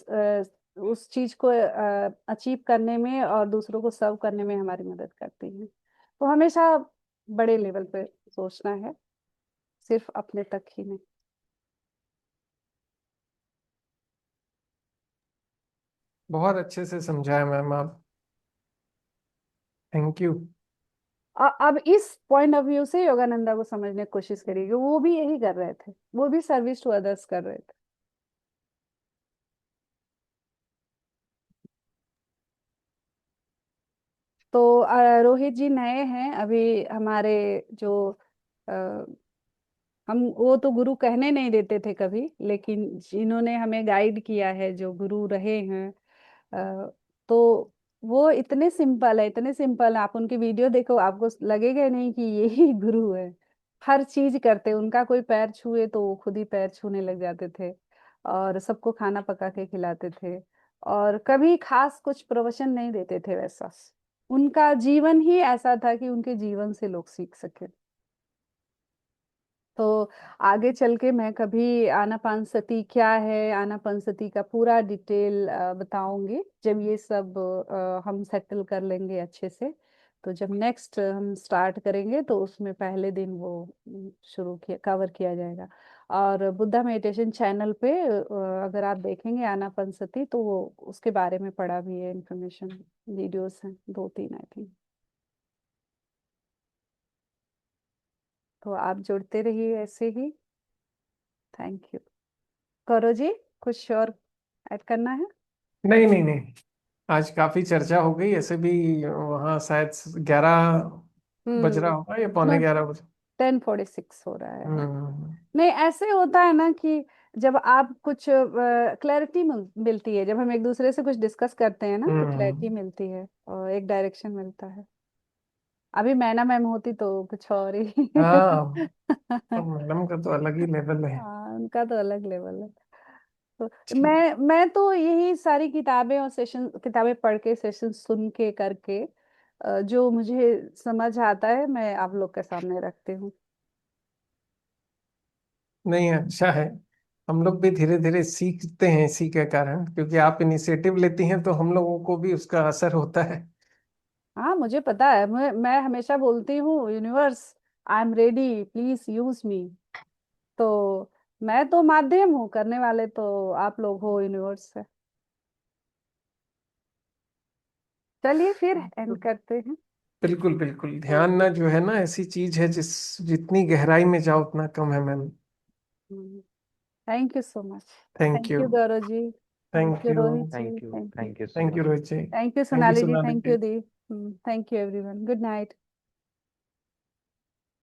उस चीज को अचीव करने में और दूसरों को सर्व करने में हमारी मदद करती हैं। तो हमेशा बड़े लेवल पे सोचना है, सिर्फ अपने तक ही नहीं। बहुत अच्छे से समझाया मैम आप। Thank you. अब इस पॉइंट ऑफ व्यू से योगानंदा को समझने की कोशिश करिए, वो भी यही कर रहे थे, वो भी सर्विस टू अदर्स कर रहे थे। तो रोहित जी नए हैं अभी हमारे, जो अ, हम वो तो गुरु कहने नहीं देते थे कभी, लेकिन जिन्होंने हमें गाइड किया है, जो गुरु रहे हैं, तो वो इतने सिंपल है, इतने सिंपल है। आप उनकी वीडियो देखो, आपको लगेगा ही नहीं कि ये ही गुरु है। हर चीज करते, उनका कोई पैर छुए तो वो खुद ही पैर छूने लग जाते थे, और सबको खाना पका के खिलाते थे, और कभी खास कुछ प्रवचन नहीं देते थे वैसा। उनका जीवन ही ऐसा था कि उनके जीवन से लोग सीख सके। तो आगे चल के मैं कभी आनापानसती क्या है, आनापानसती का पूरा डिटेल बताऊंगी, जब ये सब हम सेटल कर लेंगे अच्छे से। तो जब नेक्स्ट हम स्टार्ट करेंगे तो उसमें पहले दिन वो शुरू किया, कवर किया जाएगा। और बुद्धा मेडिटेशन चैनल पे अगर आप देखेंगे आनापानसती, तो वो उसके बारे में पढ़ा भी है, इंफॉर्मेशन वीडियोस हैं 2-3 आई थिंक। तो आप जुड़ते रहिए ऐसे ही। Thank you. करो जी, कुछ और ऐड करना है? नहीं नहीं नहीं, आज काफी चर्चा हो गई। ऐसे भी वहाँ शायद 11 बज रहा हम्म। होगा या नो, पौने 11 बज। 10:46 हो रहा है। हम्म। नहीं, ऐसे होता है ना कि जब आप कुछ क्लैरिटी मिलती है, जब हम एक दूसरे से कुछ डिस्कस करते हैं ना, तो क्लैरिटी हम्म। मिलती है और एक डायरेक्शन मिलता है। अभी मैना मैम होती तो कुछ और ही हाँ, तो मैडम का तो अलग ही लेवल है। हाँ, उनका तो अलग लेवल है। तो ठीक। मैं तो यही सारी किताबें और सेशन, किताबें पढ़ के, सेशन सुन के करके, जो मुझे समझ आता है मैं आप लोग के सामने रखती हूँ। नहीं, अच्छा है। हम लोग भी धीरे धीरे सीखते हैं इसी के कारण, क्योंकि आप इनिशिएटिव लेती हैं तो हम लोगों को भी उसका असर होता है। हाँ, मुझे पता है, मैं हमेशा बोलती हूँ universe, I am ready, please use me. तो मैं तो माध्यम हूँ, करने वाले तो आप लोग हो यूनिवर्स से। चलिए फिर एंड करते हैं। बिल्कुल बिल्कुल, ध्यान ना जो है ना ऐसी चीज है जितनी गहराई में जाओ उतना कम है ma'am. Thank you so much. Thank thank you. You Gaurav ji, thank thank you you. Rohit ji, thank you, thank you, thank you so thank you much. Rohit ji. Thank you thank you Sonali ji, Sonali thank ji. You the, thank you everyone, good night.